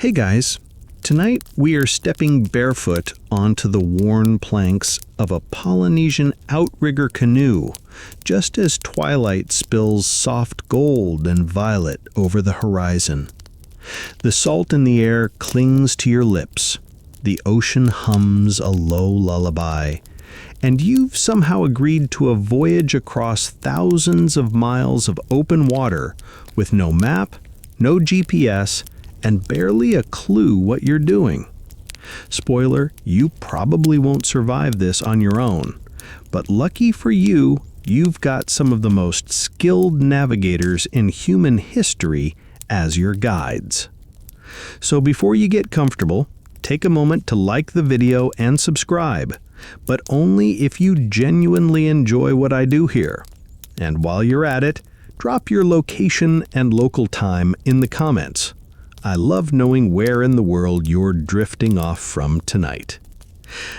Hey guys, tonight we are stepping barefoot onto the worn planks of a Polynesian outrigger canoe, just as twilight spills soft gold and violet over the horizon. The salt in the air clings to your lips, the ocean hums a low lullaby, and you've somehow agreed to a voyage across thousands of miles of open water with no map, no GPS, and barely a clue what you're doing. Spoiler, you probably won't survive this on your own, but lucky for you, you've got some of the most skilled navigators in human history as your guides. So before you get comfortable, take a moment to like the video and subscribe, but only if you genuinely enjoy what I do here. And while you're at it, drop your location and local time in the comments. I love knowing where in the world you're drifting off from tonight.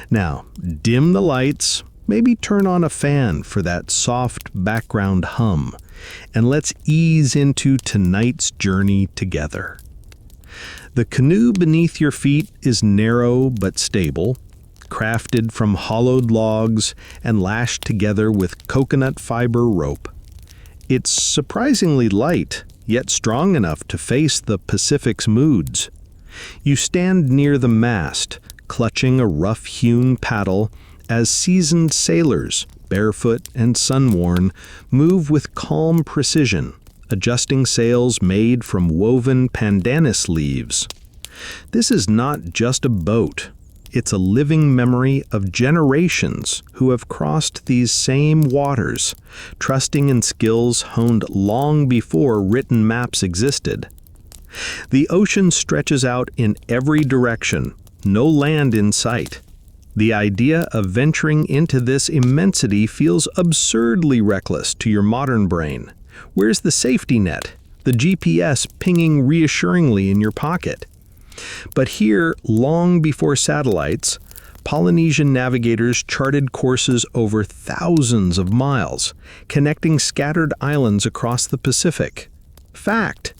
Now, dim the lights, maybe turn on a fan for that soft background hum, and let's ease into tonight's journey together. The canoe beneath your feet is narrow but stable, crafted from hollowed logs and lashed together with coconut fiber rope. It's surprisingly light, yet strong enough to face the Pacific's moods. You stand near the mast, clutching a rough-hewn paddle, as seasoned sailors, barefoot and sun-worn, move with calm precision, adjusting sails made from woven pandanus leaves. This is not just a boat. It's a living memory of generations who have crossed these same waters, trusting in skills honed long before written maps existed. The ocean stretches out in every direction, no land in sight. The idea of venturing into this immensity feels absurdly reckless to your modern brain. Where's the safety net? The GPS pinging reassuringly in your pocket? But here, long before satellites, Polynesian navigators charted courses over thousands of miles, connecting scattered islands across the Pacific. Fact: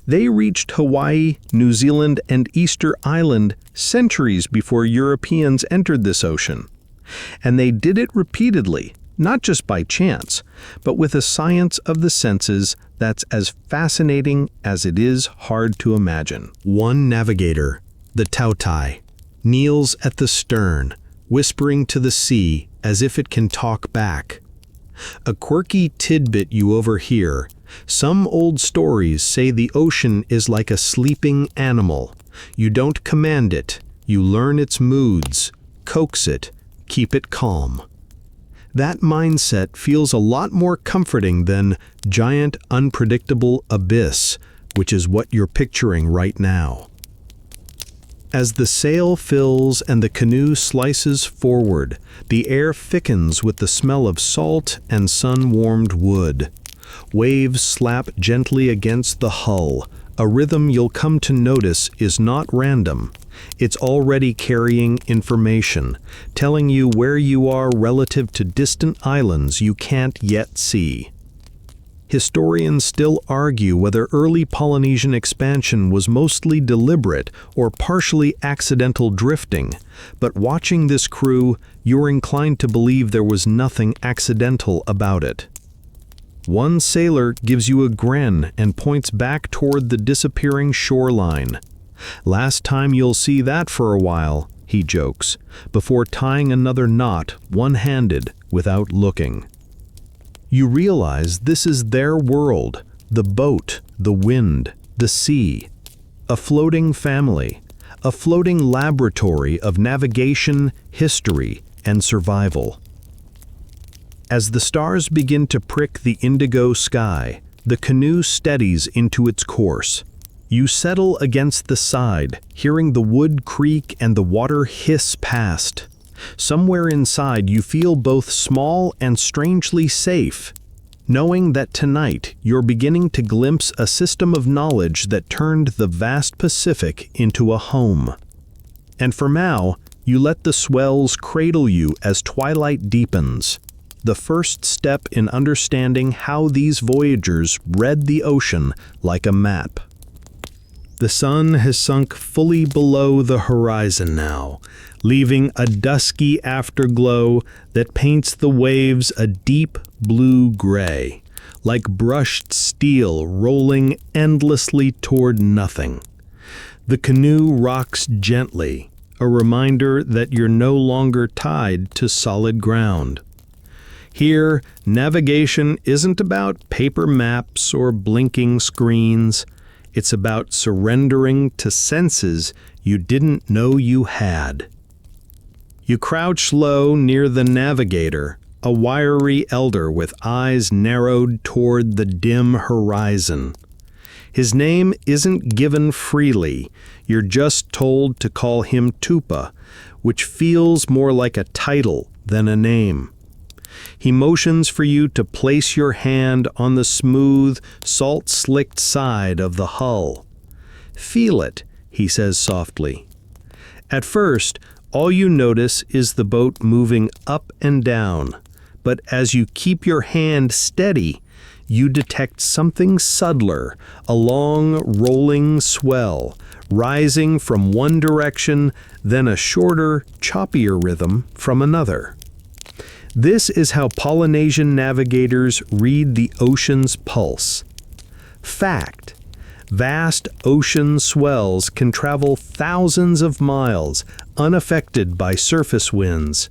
they reached Hawaii, New Zealand, and Easter Island centuries before Europeans entered this ocean. And they did it repeatedly, not just by chance, but with a science of the senses that's as fascinating as it is hard to imagine. One navigator, the Tautai, kneels at the stern, whispering to the sea as if it can talk back. A quirky tidbit you overhear: some old stories say the ocean is like a sleeping animal. You don't command it, you learn its moods, coax it, keep it calm. That mindset feels a lot more comforting than giant, unpredictable abyss, which is what you're picturing right now. As the sail fills and the canoe slices forward, the air thickens with the smell of salt and sun-warmed wood. Waves slap gently against the hull, a rhythm you'll come to notice is not random. It's already carrying information, telling you where you are relative to distant islands you can't yet see. Historians still argue whether early Polynesian expansion was mostly deliberate or partially accidental drifting, but watching this crew, you're inclined to believe there was nothing accidental about it. One sailor gives you a grin and points back toward the disappearing shoreline. Last time you'll see that for a while, he jokes, before tying another knot one-handed without looking. You realize this is their world, the boat, the wind, the sea. A floating family, a floating laboratory of navigation, history, and survival. As the stars begin to prick the indigo sky, the canoe steadies into its course. You settle against the side, hearing the wood creak and the water hiss past. Somewhere inside you feel both small and strangely safe, knowing that tonight you're beginning to glimpse a system of knowledge that turned the vast Pacific into a home. And for now, you let the swells cradle you as twilight deepens, the first step in understanding how these voyagers read the ocean like a map. The sun has sunk fully below the horizon now, leaving a dusky afterglow that paints the waves a deep blue gray, like brushed steel rolling endlessly toward nothing. The canoe rocks gently, a reminder that you're no longer tied to solid ground. Here, navigation isn't about paper maps or blinking screens. It's about surrendering to senses you didn't know you had. You crouch low near the navigator, a wiry elder with eyes narrowed toward the dim horizon. His name isn't given freely. You're just told to call him Tupa, which feels more like a title than a name. He motions for you to place your hand on the smooth, salt-slicked side of the hull. "Feel it," he says softly. At first, all you notice is the boat moving up and down, but as you keep your hand steady, you detect something subtler, a long, rolling swell, rising from one direction, then a shorter, choppier rhythm from another. This is how Polynesian navigators read the ocean's pulse. Fact: vast ocean swells can travel thousands of miles, unaffected by surface winds.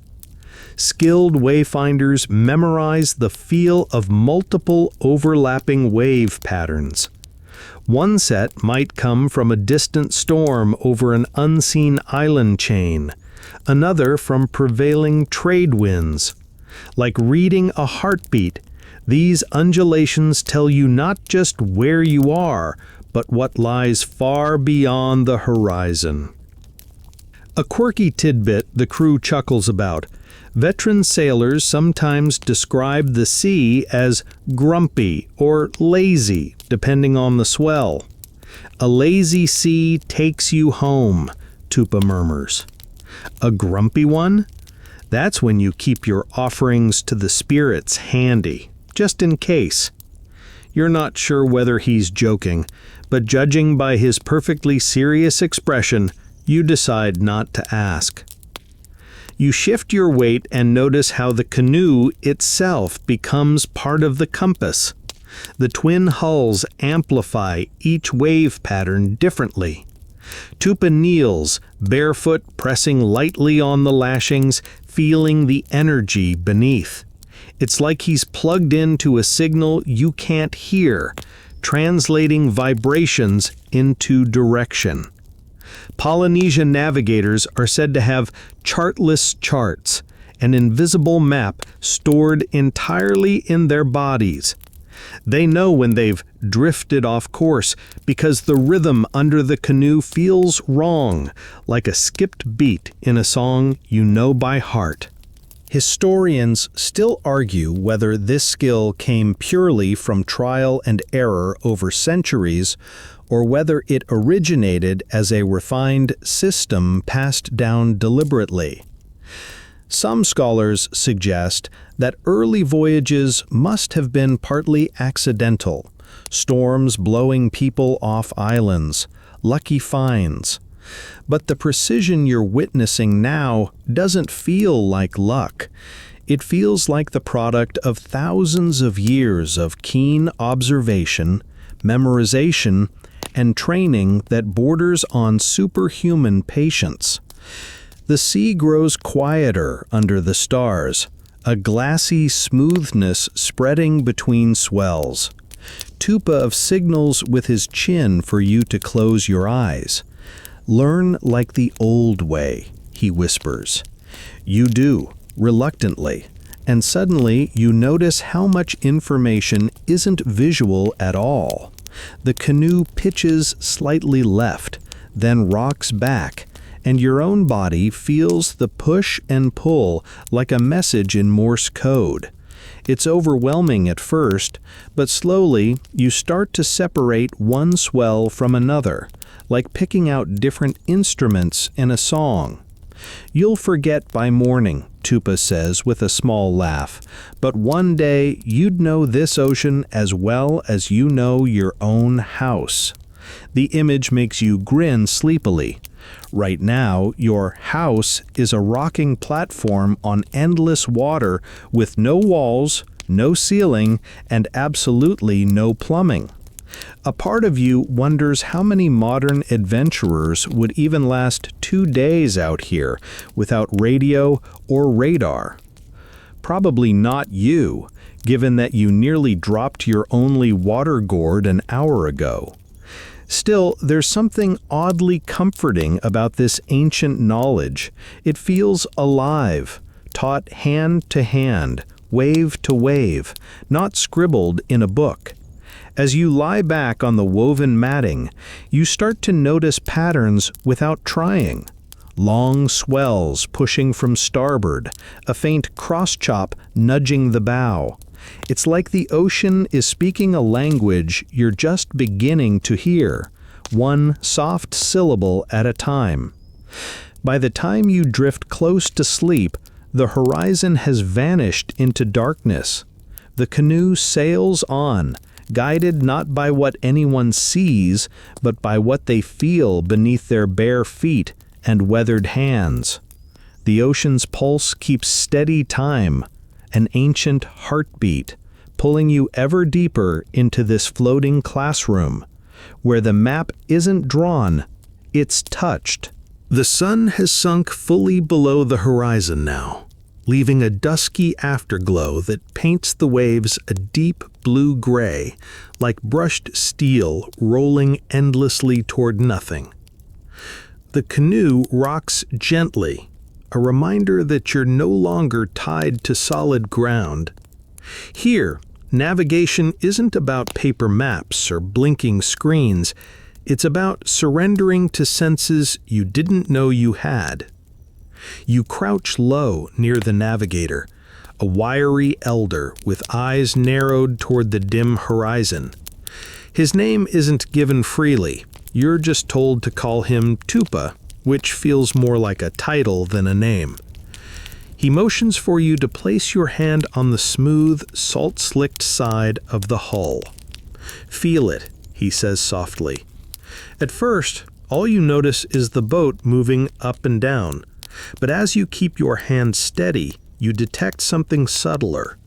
Skilled wayfinders memorize the feel of multiple overlapping wave patterns. One set might come from a distant storm over an unseen island chain, another from prevailing trade winds. Like reading a heartbeat, these undulations tell you not just where you are, but what lies far beyond the horizon. A quirky tidbit the crew chuckles about. Veteran sailors sometimes describe the sea as grumpy or lazy, depending on the swell. "A lazy sea takes you home," Tupa murmurs. "A grumpy one? That's when you keep your offerings to the spirits handy, just in case." You're not sure whether he's joking, but judging by his perfectly serious expression, you decide not to ask. You shift your weight and notice how the canoe itself becomes part of the compass. The twin hulls amplify each wave pattern differently. Tupa kneels, barefoot, pressing lightly on the lashings, feeling the energy beneath. It's like he's plugged into a signal you can't hear, translating vibrations into direction. Polynesian navigators are said to have chartless charts, an invisible map stored entirely in their bodies. They know when they've drifted off course because the rhythm under the canoe feels wrong, like a skipped beat in a song you know by heart. Historians still argue whether this skill came purely from trial and error over centuries, or whether it originated as a refined system passed down deliberately. Some scholars suggest that early voyages must have been partly accidental, storms blowing people off islands, lucky finds. But the precision you're witnessing now doesn't feel like luck. It feels like the product of thousands of years of keen observation, memorization, and training that borders on superhuman patience. The sea grows quieter under the stars, a glassy smoothness spreading between swells. Tupa signals with his chin for you to close your eyes. "Learn like the old way," he whispers. You do, reluctantly, and suddenly you notice how much information isn't visual at all. The canoe pitches slightly left, then rocks back, and your own body feels the push and pull like a message in Morse code. It's overwhelming at first, but slowly you start to separate one swell from another, like picking out different instruments in a song. "You'll forget by morning," Tupa says with a small laugh, "but one day you'd know this ocean as well as you know your own house. The image makes you grin sleepily. Right now, your house is a rocking platform on endless water with no walls, no ceiling, and absolutely no plumbing. A part of you wonders how many modern adventurers would even last 2 days out here without radio or radar. Probably not you, given that you nearly dropped your only water gourd an hour ago. Still, there's something oddly comforting about this ancient knowledge. It feels alive, taught hand to hand, wave to wave, not scribbled in a book. As you lie back on the woven matting, you start to notice patterns without trying. Long swells pushing from starboard, a faint cross-chop nudging the bow. It's like the ocean is speaking a language you're just beginning to hear, one soft syllable at a time. By the time you drift close to sleep, the horizon has vanished into darkness. The canoe sails on, guided not by what anyone sees, but by what they feel beneath their bare feet and weathered hands. The ocean's pulse keeps steady time, an ancient heartbeat, pulling you ever deeper into this floating classroom, where the map isn't drawn, it's touched. The sun has sunk fully below the horizon now, leaving a dusky afterglow that paints the waves a deep blue-gray, like brushed steel rolling endlessly toward nothing. The canoe rocks gently, a reminder that you're no longer tied to solid ground. Here, navigation isn't about paper maps or blinking screens. It's about surrendering to senses you didn't know you had. You crouch low near the navigator, a wiry elder with eyes narrowed toward the dim horizon. His name isn't given freely. You're just told to call him Tupa, which feels more like a title than a name. He motions for you to place your hand on the smooth, salt-slicked side of the hull. "Feel it," he says softly. At first, all you notice is the boat moving up and down. But as you keep your hand steady, you detect something subtler.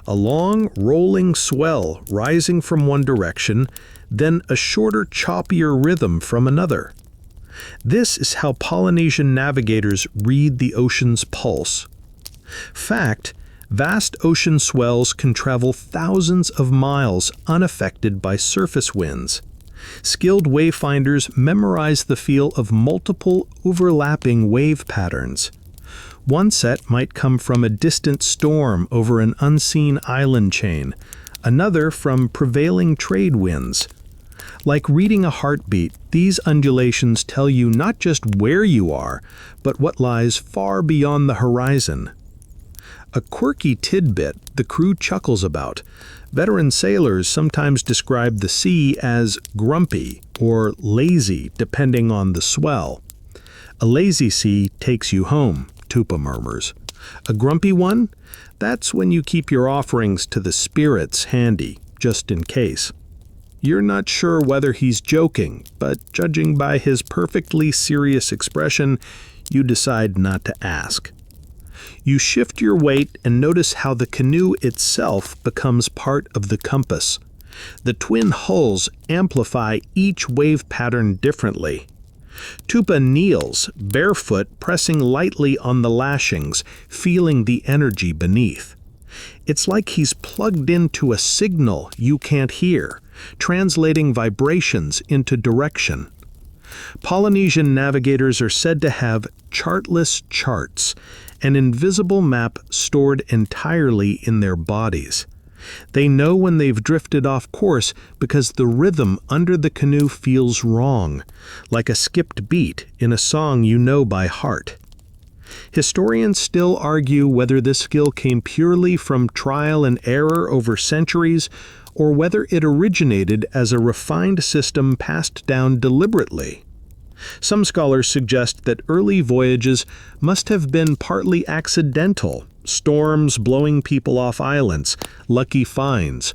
A long, rolling swell rising from one direction, then a shorter, choppier rhythm from another. This is how Polynesian navigators read the ocean's pulse. Fact, vast ocean swells can travel thousands of miles unaffected by surface winds. Skilled wayfinders memorize the feel of multiple overlapping wave patterns. One set might come from a distant storm over an unseen island chain, another from prevailing trade winds. Like reading a heartbeat, these undulations tell you not just where you are, but what lies far beyond the horizon. A quirky tidbit the crew chuckles about. Veteran sailors sometimes describe the sea as grumpy or lazy, depending on the swell. "A lazy sea takes you home," Tupa murmurs. "A grumpy one? That's when you keep your offerings to the spirits handy, just in case." You're not sure whether he's joking, but judging by his perfectly serious expression, you decide not to ask. You shift your weight and notice how the canoe itself becomes part of the compass. The twin hulls amplify each wave pattern differently. Tupa kneels, barefoot, pressing lightly on the lashings, feeling the energy beneath. It's like he's plugged into a signal you can't hear, translating vibrations into direction. Polynesian navigators are said to have chartless charts, an invisible map stored entirely in their bodies. They know when they've drifted off course because the rhythm under the canoe feels wrong, like a skipped beat in a song you know by heart. Historians still argue whether this skill came purely from trial and error over centuries, or whether it originated as a refined system passed down deliberately. Some scholars suggest that early voyages must have been partly accidental, storms blowing people off islands, lucky finds.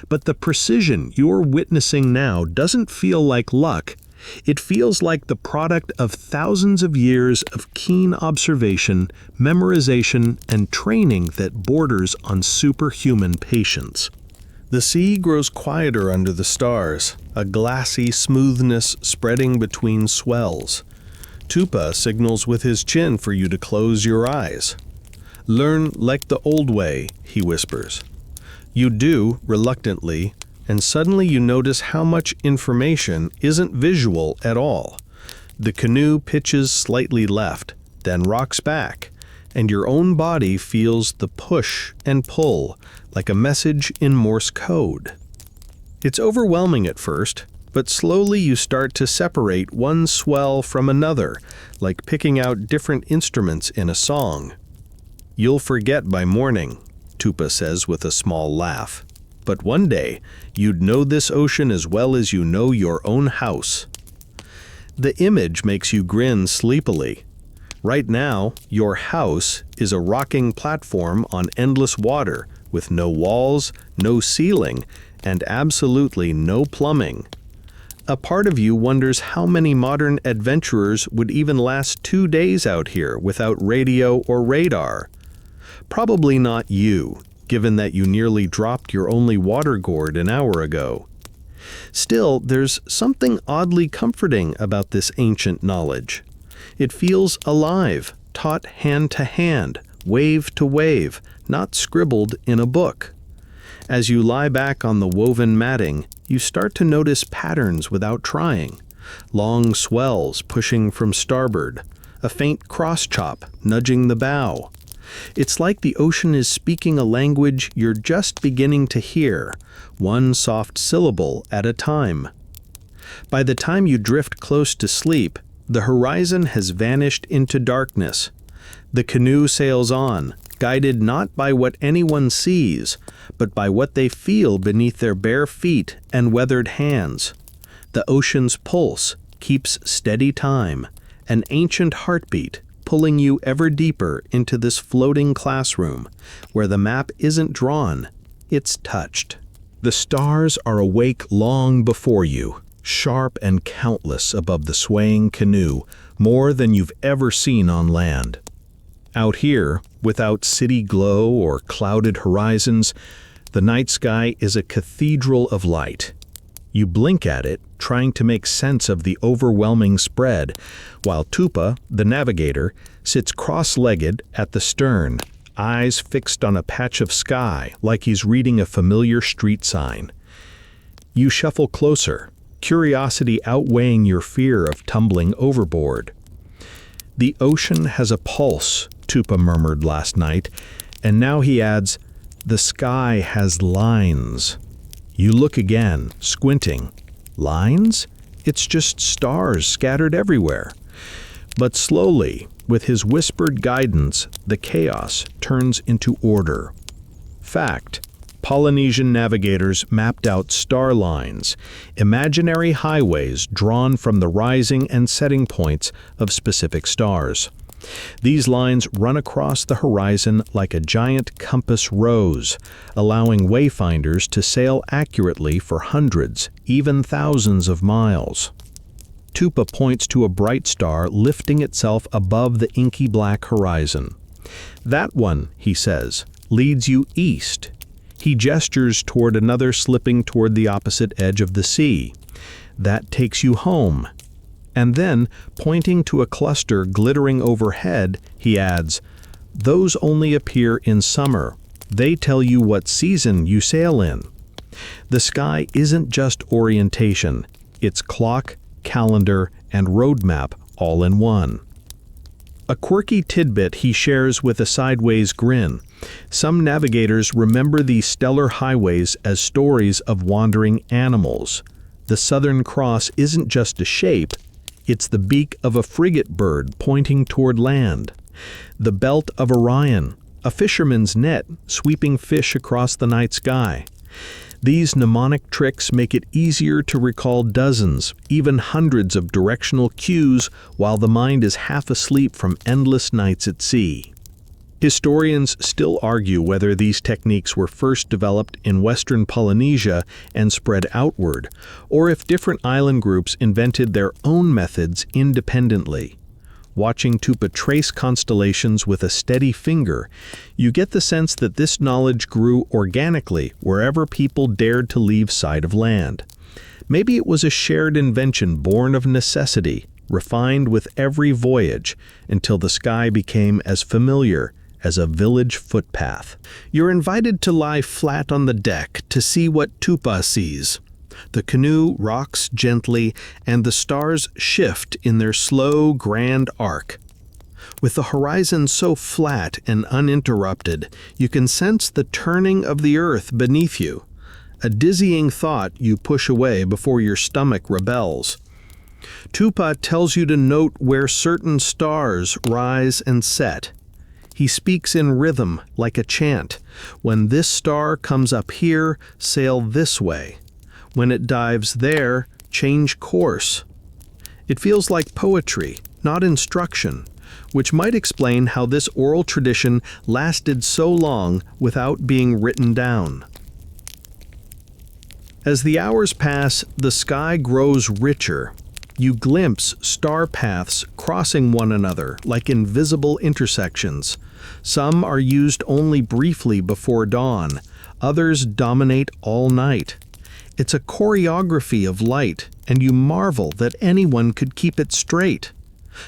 But the precision you're witnessing now doesn't feel like luck. It feels like the product of thousands of years of keen observation, memorization, and training that borders on superhuman patience. The sea grows quieter under the stars, a glassy smoothness spreading between swells. Tupa signals with his chin for you to close your eyes. "Learn like the old way," he whispers. You do, reluctantly, and suddenly you notice how much information isn't visual at all. The canoe pitches slightly left, then rocks back, and your own body feels the push and pull, like a message in Morse code. It's overwhelming at first, but slowly you start to separate one swell from another, like picking out different instruments in a song. "You'll forget by morning," Tupa says with a small laugh. "But one day, you'd know this ocean as well as you know your own house." The image makes you grin sleepily. Right now, your house is a rocking platform on endless water with no walls, no ceiling, and absolutely no plumbing. A part of you wonders how many modern adventurers would even last 2 days out here without radio or radar. Probably not you, given that you nearly dropped your only water gourd an hour ago. Still, there's something oddly comforting about this ancient knowledge. It feels alive, taught hand to hand, wave to wave, not scribbled in a book. As you lie back on the woven matting, you start to notice patterns without trying. Long swells pushing from starboard, a faint cross-chop nudging the bow. It's like the ocean is speaking a language you're just beginning to hear, one soft syllable at a time. By the time you drift close to sleep, the horizon has vanished into darkness. The canoe sails on, guided not by what anyone sees, but by what they feel beneath their bare feet and weathered hands. The ocean's pulse keeps steady time, an ancient heartbeat, pulling you ever deeper into this floating classroom, where the map isn't drawn, it's touched. The stars are awake long before you, sharp and countless above the swaying canoe, more than you've ever seen on land. Out here, without city glow or clouded horizons, the night sky is a cathedral of light. You blink at it, trying to make sense of the overwhelming spread, while Tupa, the navigator, sits cross-legged at the stern, eyes fixed on a patch of sky like he's reading a familiar street sign. You shuffle closer, curiosity outweighing your fear of tumbling overboard. "The ocean has a pulse," Tupa murmured last night, and now he adds, "The sky has lines." You look again, squinting. Lines? It's just stars scattered everywhere. But slowly, with his whispered guidance, the chaos turns into order. Fact: Polynesian navigators mapped out star lines, imaginary highways drawn from the rising and setting points of specific stars. These lines run across the horizon like a giant compass rose, allowing wayfinders to sail accurately for hundreds, even thousands of miles. Tupa points to a bright star lifting itself above the inky black horizon. "That one," he says, "leads you east." He gestures toward another slipping toward the opposite edge of the sea. "That takes you home." And then, pointing to a cluster glittering overhead, he adds, "Those only appear in summer. They tell you what season you sail in." The sky isn't just orientation. It's clock, calendar, and roadmap all in one. A quirky tidbit he shares with a sideways grin. Some navigators remember these stellar highways as stories of wandering animals. The Southern Cross isn't just a shape, it's the beak of a frigate bird pointing toward land. The Belt of Orion, a fisherman's net sweeping fish across the night sky. These mnemonic tricks make it easier to recall dozens, even hundreds of directional cues while the mind is half asleep from endless nights at sea. Historians still argue whether these techniques were first developed in Western Polynesia and spread outward, or if different island groups invented their own methods independently. Watching Tupa trace constellations with a steady finger, you get the sense that this knowledge grew organically wherever people dared to leave sight of land. Maybe it was a shared invention born of necessity, refined with every voyage, until the sky became as familiar as a village footpath. You're invited to lie flat on the deck to see what Tupa sees. The canoe rocks gently, and the stars shift in their slow, grand arc. With the horizon so flat and uninterrupted, you can sense the turning of the earth beneath you, a dizzying thought you push away before your stomach rebels. Tupa tells you to note where certain stars rise and set. He speaks in rhythm, like a chant. When this star comes up here, sail this way. When it dives there, change course. It feels like poetry, not instruction, which might explain how this oral tradition lasted so long without being written down. As the hours pass, the sky grows richer. You glimpse star paths crossing one another like invisible intersections. Some are used only briefly before dawn, others dominate all night. It's a choreography of light, and you marvel that anyone could keep it straight.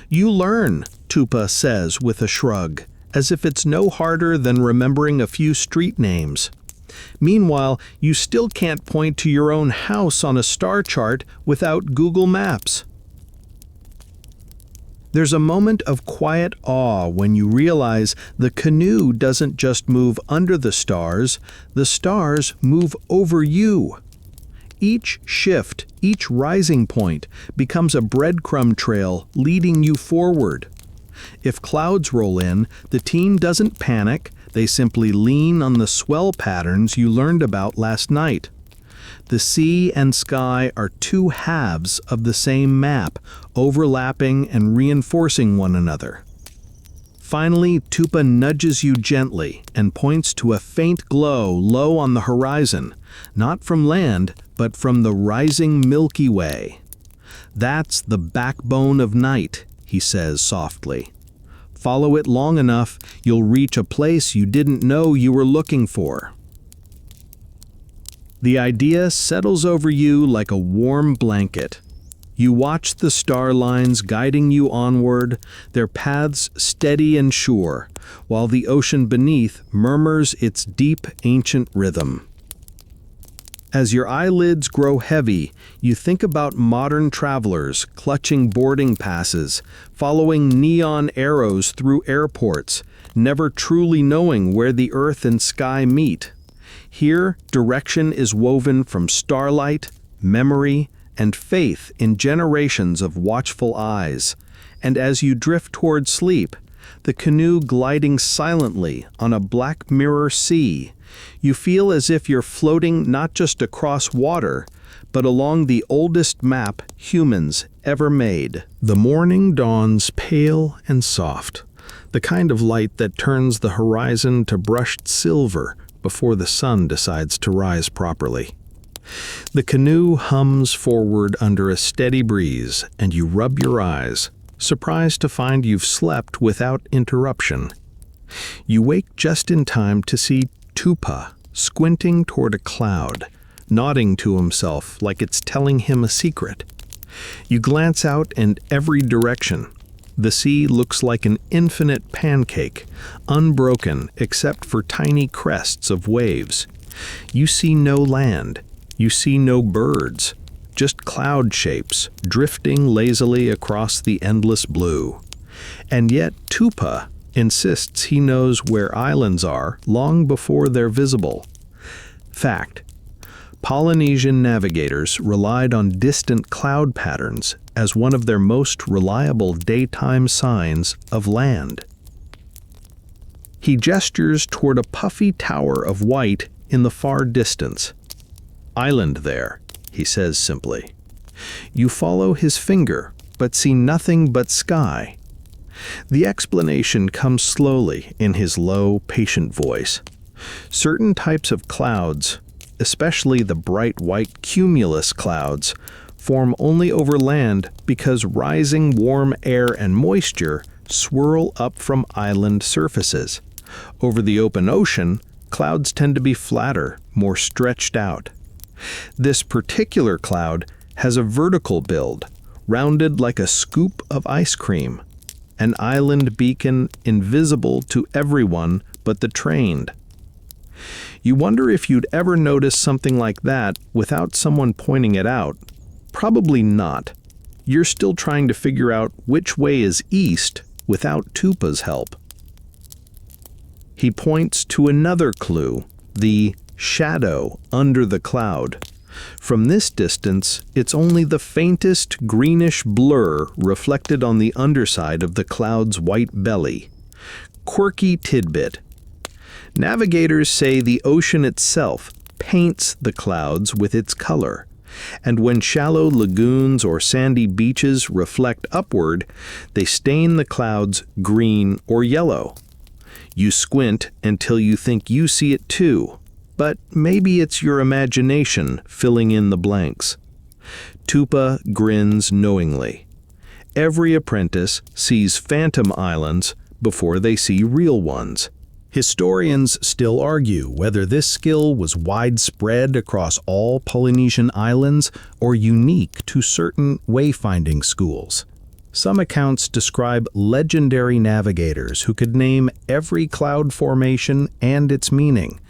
You learn, Tupa says with a shrug, as if it's no harder than remembering a few street names. Meanwhile, you still can't point to your own house on a star chart without Google Maps. There's a moment of quiet awe when you realize the canoe doesn't just move under the stars move over you. Each shift, each rising point, becomes a breadcrumb trail leading you forward. If clouds roll in, the team doesn't panic, they simply lean on the swell patterns you learned about last night. The sea and sky are two halves of the same map, overlapping and reinforcing one another. Finally, Tupa nudges you gently and points to a faint glow low on the horizon, not from land, but from the rising Milky Way. "That's the backbone of night," he says softly. "Follow it long enough, you'll reach a place you didn't know you were looking for." The idea settles over you like a warm blanket. You watch the star lines guiding you onward, their paths steady and sure, while the ocean beneath murmurs its deep, ancient rhythm. As your eyelids grow heavy, you think about modern travelers clutching boarding passes, following neon arrows through airports, never truly knowing where the earth and sky meet. Here, direction is woven from starlight, memory, and faith in generations of watchful eyes. And as you drift toward sleep, the canoe gliding silently on a black mirror sea, you feel as if you're floating not just across water, but along the oldest map humans ever made. The morning dawns pale and soft, the kind of light that turns the horizon to brushed silver before the sun decides to rise properly. The canoe hums forward under a steady breeze, and you rub your eyes, surprised to find you've slept without interruption. You wake just in time to see Tupa squinting toward a cloud, nodding to himself like it's telling him a secret. You glance out in every direction. The sea looks like an infinite pancake, unbroken except for tiny crests of waves. You see no land. You see no birds, just cloud shapes drifting lazily across the endless blue. And yet Tupa insists he knows where islands are long before they're visible. Fact: Polynesian navigators relied on distant cloud patterns as one of their most reliable daytime signs of land. He gestures toward a puffy tower of white in the far distance. "Island there," he says simply. You follow his finger, but see nothing but sky. The explanation comes slowly in his low, patient voice. Certain types of clouds, especially the bright white cumulus clouds, form only over land because rising warm air and moisture swirl up from island surfaces. Over the open ocean, clouds tend to be flatter, more stretched out. This particular cloud has a vertical build, rounded like a scoop of ice cream, an island beacon invisible to everyone but the trained. You wonder if you'd ever notice something like that without someone pointing it out. Probably not. You're still trying to figure out which way is east without Tupa's help. He points to another clue, the shadow under the cloud. From this distance, it's only the faintest greenish blur reflected on the underside of the cloud's white belly. Quirky tidbit. Navigators say the ocean itself paints the clouds with its color, and when shallow lagoons or sandy beaches reflect upward, they stain the clouds green or yellow. You squint until you think you see it too, but maybe it's your imagination filling in the blanks. Tupa grins knowingly. Every apprentice sees phantom islands before they see real ones. Historians still argue whether this skill was widespread across all Polynesian islands or unique to certain wayfinding schools. Some accounts describe legendary navigators who could name every cloud formation and its meaning.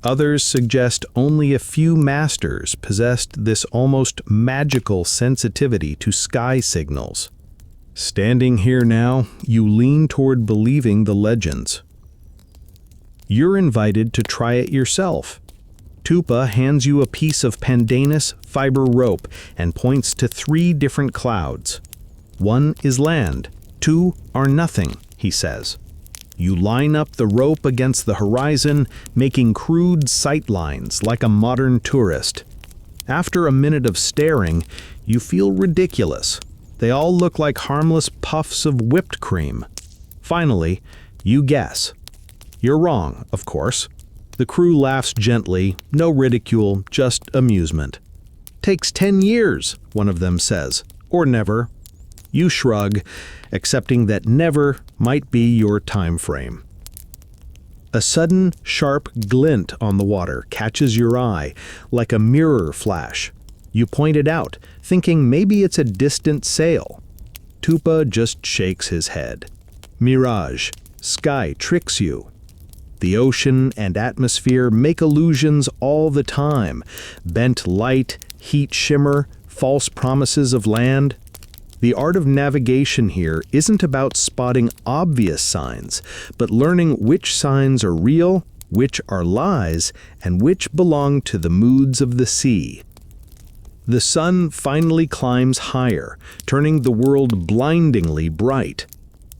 Others suggest only a few masters possessed this almost magical sensitivity to sky signals. Standing here now, you lean toward believing the legends. You're invited to try it yourself. Tupa hands you a piece of pandanus fiber rope and points to 3 different clouds. 1 is land, 2 are nothing, he says. You line up the rope against the horizon, making crude sight lines like a modern tourist. After a minute of staring, you feel ridiculous. They all look like harmless puffs of whipped cream. Finally, you guess. You're wrong, of course. The crew laughs gently, no ridicule, just amusement. Takes 10 years, one of them says, or never. You shrug, accepting that never might be your time frame. A sudden, sharp glint on the water catches your eye, like a mirror flash. You point it out, thinking maybe it's a distant sail. Tupa just shakes his head. Mirage. Sky tricks you. The ocean and atmosphere make illusions all the time. Bent light, heat shimmer, false promises of land. The art of navigation here isn't about spotting obvious signs, but learning which signs are real, which are lies, and which belong to the moods of the sea. The sun finally climbs higher, turning the world blindingly bright.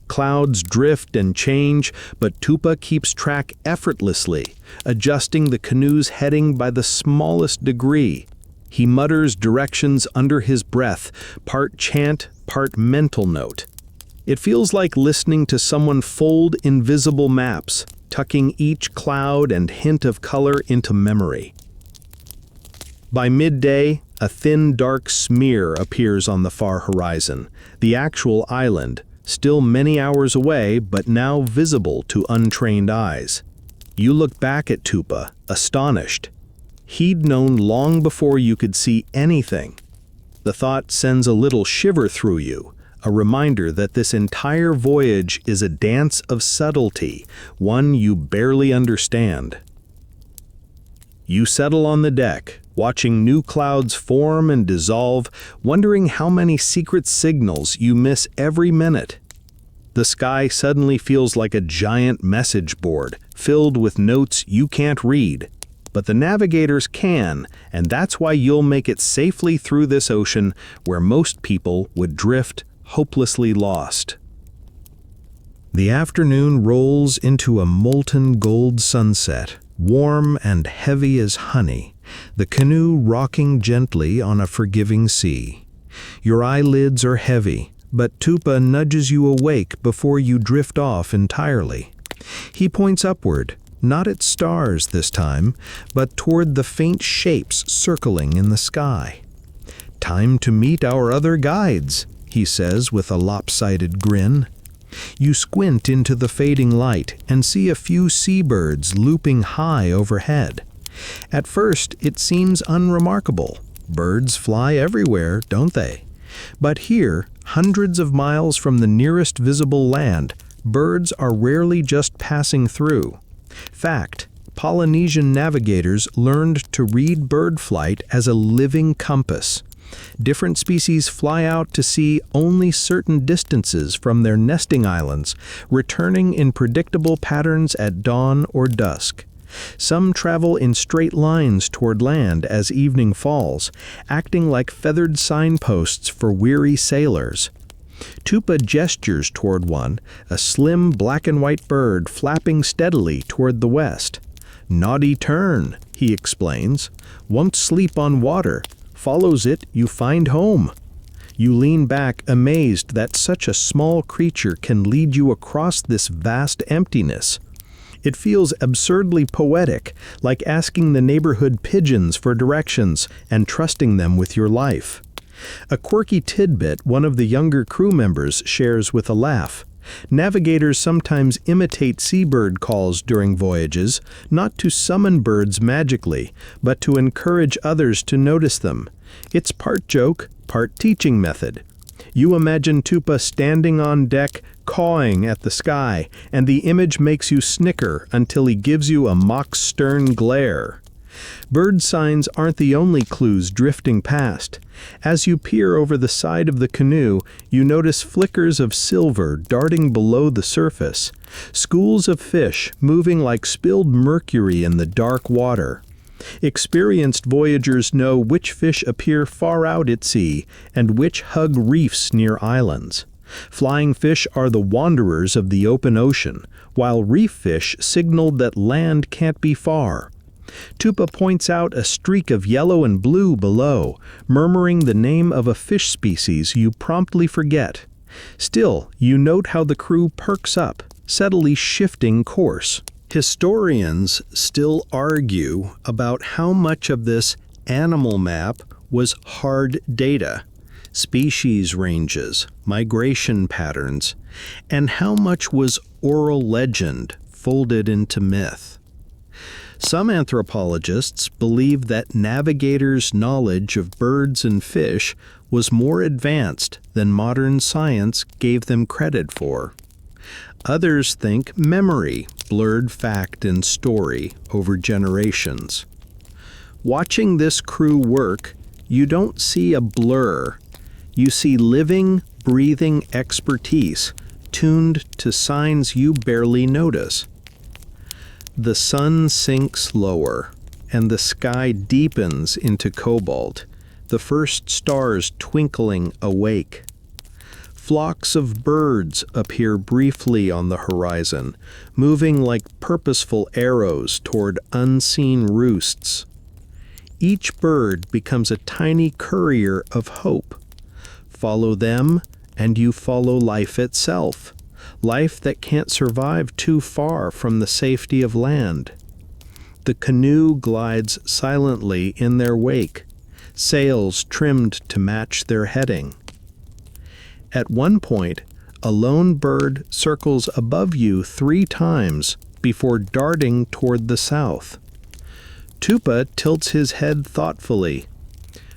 Clouds drift and change, but Tupa keeps track effortlessly, adjusting the canoe's heading by the smallest degree. He mutters directions under his breath, part chant, part mental note. It feels like listening to someone fold invisible maps, tucking each cloud and hint of color into memory. By midday, a thin, dark smear appears on the far horizon, the actual island, still many hours away, but now visible to untrained eyes. You look back at Tupa, astonished. He'd known long before you could see anything. The thought sends a little shiver through you, a reminder that this entire voyage is a dance of subtlety, one you barely understand. You settle on the deck, watching new clouds form and dissolve, wondering how many secret signals you miss every minute. The sky suddenly feels like a giant message board, filled with notes you can't read. But the navigators can, and that's why you'll make it safely through this ocean where most people would drift hopelessly lost. The afternoon rolls into a molten gold sunset, warm and heavy as honey, the canoe rocking gently on a forgiving sea. Your eyelids are heavy, but Tupa nudges you awake before you drift off entirely. He points upward, not at stars this time, but toward the faint shapes circling in the sky. "Time to meet our other guides," he says with a lopsided grin. You squint into the fading light and see a few seabirds looping high overhead. At first, it seems unremarkable. Birds fly everywhere, don't they? But here, hundreds of miles from the nearest visible land, birds are rarely just passing through. Fact, Polynesian navigators learned to read bird flight as a living compass. Different species fly out to sea only certain distances from their nesting islands, returning in predictable patterns at dawn or dusk. Some travel in straight lines toward land as evening falls, acting like feathered signposts for weary sailors. Tupa gestures toward one, a slim black and white bird flapping steadily toward the west. "Naughty turn," he explains. "Won't sleep on water. Follows it, you find home." You lean back amazed that such a small creature can lead you across this vast emptiness. It feels absurdly poetic, like asking the neighborhood pigeons for directions and trusting them with your life. A quirky tidbit one of the younger crew members shares with a laugh. Navigators sometimes imitate seabird calls during voyages, not to summon birds magically, but to encourage others to notice them. It's part joke, part teaching method. You imagine Tupa standing on deck, cawing at the sky, and the image makes you snicker until he gives you a mock stern glare. Bird signs aren't the only clues drifting past. As you peer over the side of the canoe, you notice flickers of silver darting below the surface, schools of fish moving like spilled mercury in the dark water. Experienced voyagers know which fish appear far out at sea and which hug reefs near islands. Flying fish are the wanderers of the open ocean, while reef fish signal that land can't be far. Tupa points out a streak of yellow and blue below, murmuring the name of a fish species you promptly forget. Still, you note how the crew perks up, steadily shifting course. Historians still argue about how much of this animal map was hard data, species ranges, migration patterns, and how much was oral legend folded into myth. Some anthropologists believe that navigators' knowledge of birds and fish was more advanced than modern science gave them credit for. Others think memory blurred fact and story over generations. Watching this crew work, you don't see a blur. You see living, breathing expertise tuned to signs you barely notice. The sun sinks lower, and the sky deepens into cobalt, the first stars twinkling awake. Flocks of birds appear briefly on the horizon, moving like purposeful arrows toward unseen roosts. Each bird becomes a tiny courier of hope. Follow them, and you follow life itself. Life that can't survive too far from the safety of land. The canoe glides silently in their wake, sails trimmed to match their heading. At one point, a lone bird circles above you 3 times before darting toward the south. Tupa tilts his head thoughtfully.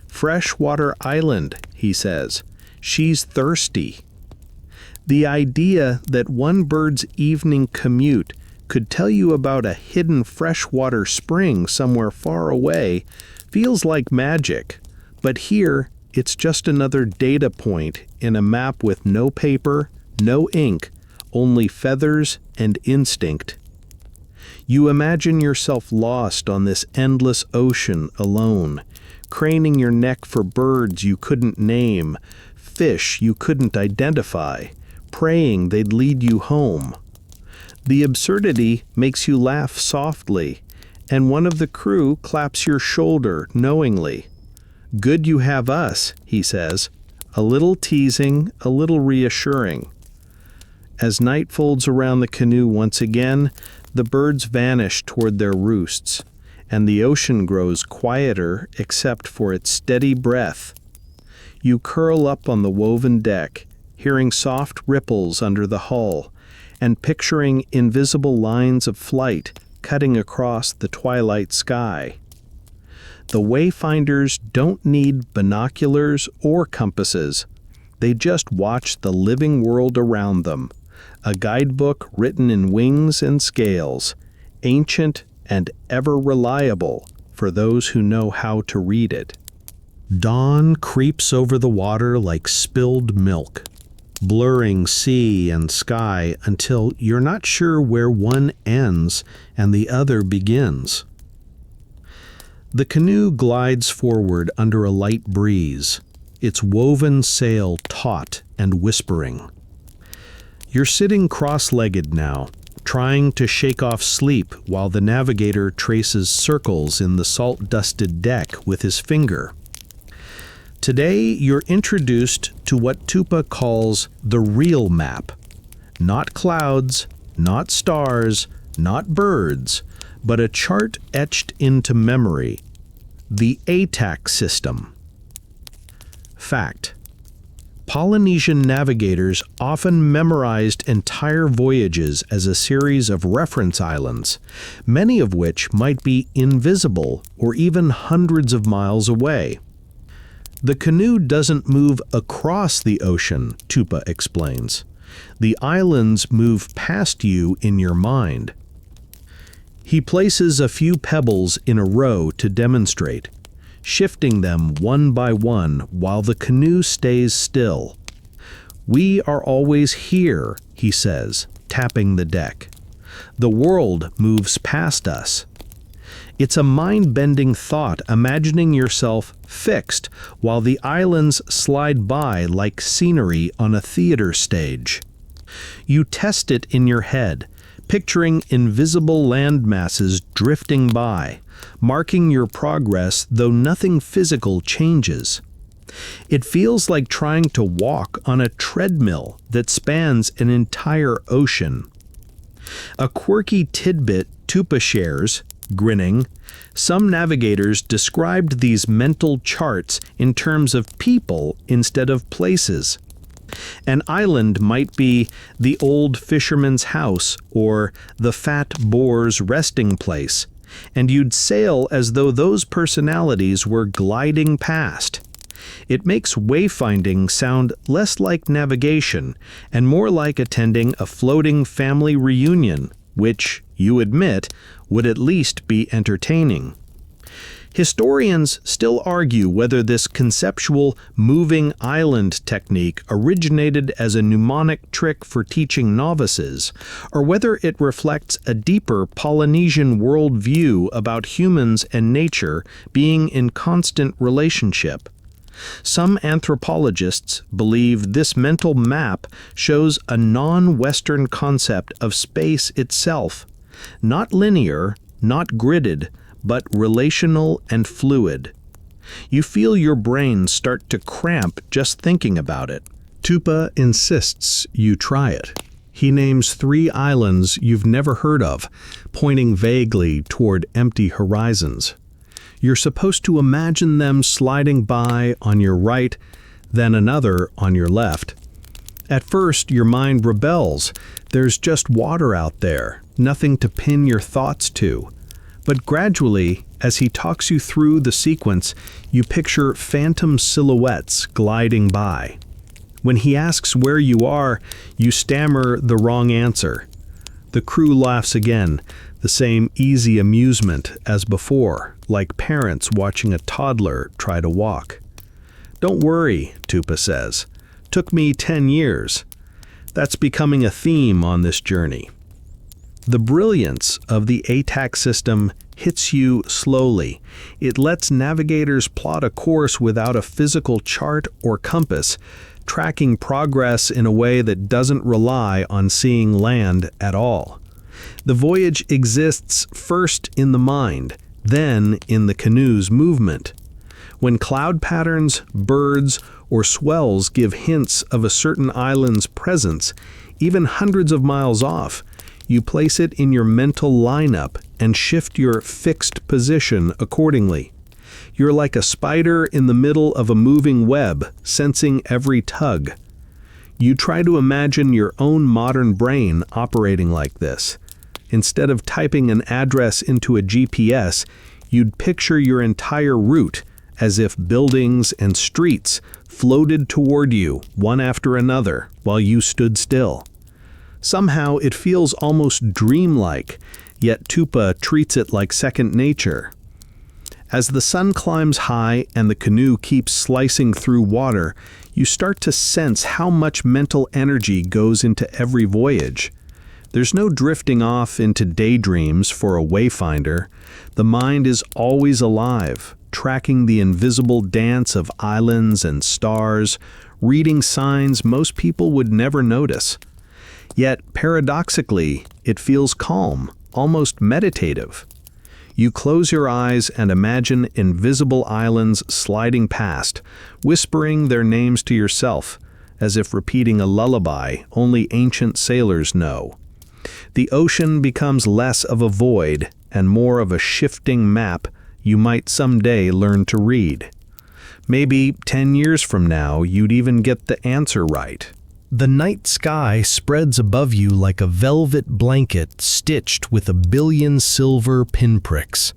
"Freshwater island," he says. "She's thirsty." The idea that one bird's evening commute could tell you about a hidden freshwater spring somewhere far away feels like magic, but here it's just another data point in a map with no paper, no ink, only feathers and instinct. You imagine yourself lost on this endless ocean alone, craning your neck for birds you couldn't name, fish you couldn't identify, praying they'd lead you home. The absurdity makes you laugh softly, and one of the crew claps your shoulder knowingly. "Good you have us," he says. a little teasing, a little reassuring. As night folds around the canoe once again, the birds vanish toward their roosts, and the ocean grows quieter except for its steady breath. You curl up on the woven deck, hearing soft ripples under the hull, and picturing invisible lines of flight cutting across the twilight sky. The wayfinders don't need binoculars or compasses. They just watch the living world around them, a guidebook written in wings and scales, ancient and ever reliable for those who know how to read it. Dawn creeps over the water like spilled milk, blurring sea and sky until you're not sure where one ends and the other begins. The canoe glides forward under a light breeze, its woven sail taut and whispering. You're sitting cross-legged now, trying to shake off sleep while the navigator traces circles in the salt-dusted deck with his finger. Today, you're introduced to what Tupa calls the real map. Not clouds, not stars, not birds, but a chart etched into memory. The ATAC system. Fact: Polynesian navigators often memorized entire voyages as a series of reference islands, many of which might be invisible or even hundreds of miles away. The canoe doesn't move across the ocean, Tupa explains. The islands move past you in your mind. He places a few pebbles in a row to demonstrate, shifting them one by one while the canoe stays still. We are always here, he says, tapping the deck. The world moves past us. It's a mind-bending thought, imagining yourself fixed while the islands slide by like scenery on a theater stage. You test it in your head, picturing invisible land masses drifting by, marking your progress though nothing physical changes. It feels like trying to walk on a treadmill that spans an entire ocean. A quirky tidbit Tupa shares, grinning, some navigators described these mental charts in terms of people instead of places. An island might be the old fisherman's house or the fat boar's resting place, and you'd sail as though those personalities were gliding past. It makes wayfinding sound less like navigation and more like attending a floating family reunion, which, you admit, would at least be entertaining. Historians still argue whether this conceptual moving island technique originated as a mnemonic trick for teaching novices, or whether it reflects a deeper Polynesian worldview about humans and nature being in constant relationship. Some anthropologists believe this mental map shows a non-Western concept of space itself, not linear, not gridded, but relational and fluid. You feel your brain start to cramp just thinking about it. Tupa insists you try it. He names 3 islands you've never heard of, pointing vaguely toward empty horizons. You're supposed to imagine them sliding by on your right, then another on your left. At first, your mind rebels. There's just water out there, nothing to pin your thoughts to. But gradually, as he talks you through the sequence, you picture phantom silhouettes gliding by. When he asks where you are, you stammer the wrong answer. The crew laughs again, the same easy amusement as before, like parents watching a toddler try to walk. "Don't worry," Tupa says. "Took me 10 years. That's becoming a theme on this journey." The brilliance of the ATAC system hits you slowly. It lets navigators plot a course without a physical chart or compass, tracking progress in a way that doesn't rely on seeing land at all. The voyage exists first in the mind, then in the canoe's movement. When cloud patterns, birds, or swells give hints of a certain island's presence, even hundreds of miles off, you place it in your mental lineup and shift your fixed position accordingly. You're like a spider in the middle of a moving web, sensing every tug. You try to imagine your own modern brain operating like this. Instead of typing an address into a GPS, you'd picture your entire route as if buildings and streets floated toward you, one after another, while you stood still. Somehow it feels almost dreamlike, yet Tupa treats it like second nature. As the sun climbs high and the canoe keeps slicing through water, you start to sense how much mental energy goes into every voyage. There's no drifting off into daydreams for a wayfinder. The mind is always alive, tracking the invisible dance of islands and stars, reading signs most people would never notice. Yet, paradoxically, it feels calm, almost meditative. You close your eyes and imagine invisible islands sliding past, whispering their names to yourself, as if repeating a lullaby only ancient sailors know. The ocean becomes less of a void and more of a shifting map you might someday learn to read. Maybe 10 years from now, you'd even get the answer right. The night sky spreads above you like a velvet blanket stitched with a billion silver pinpricks.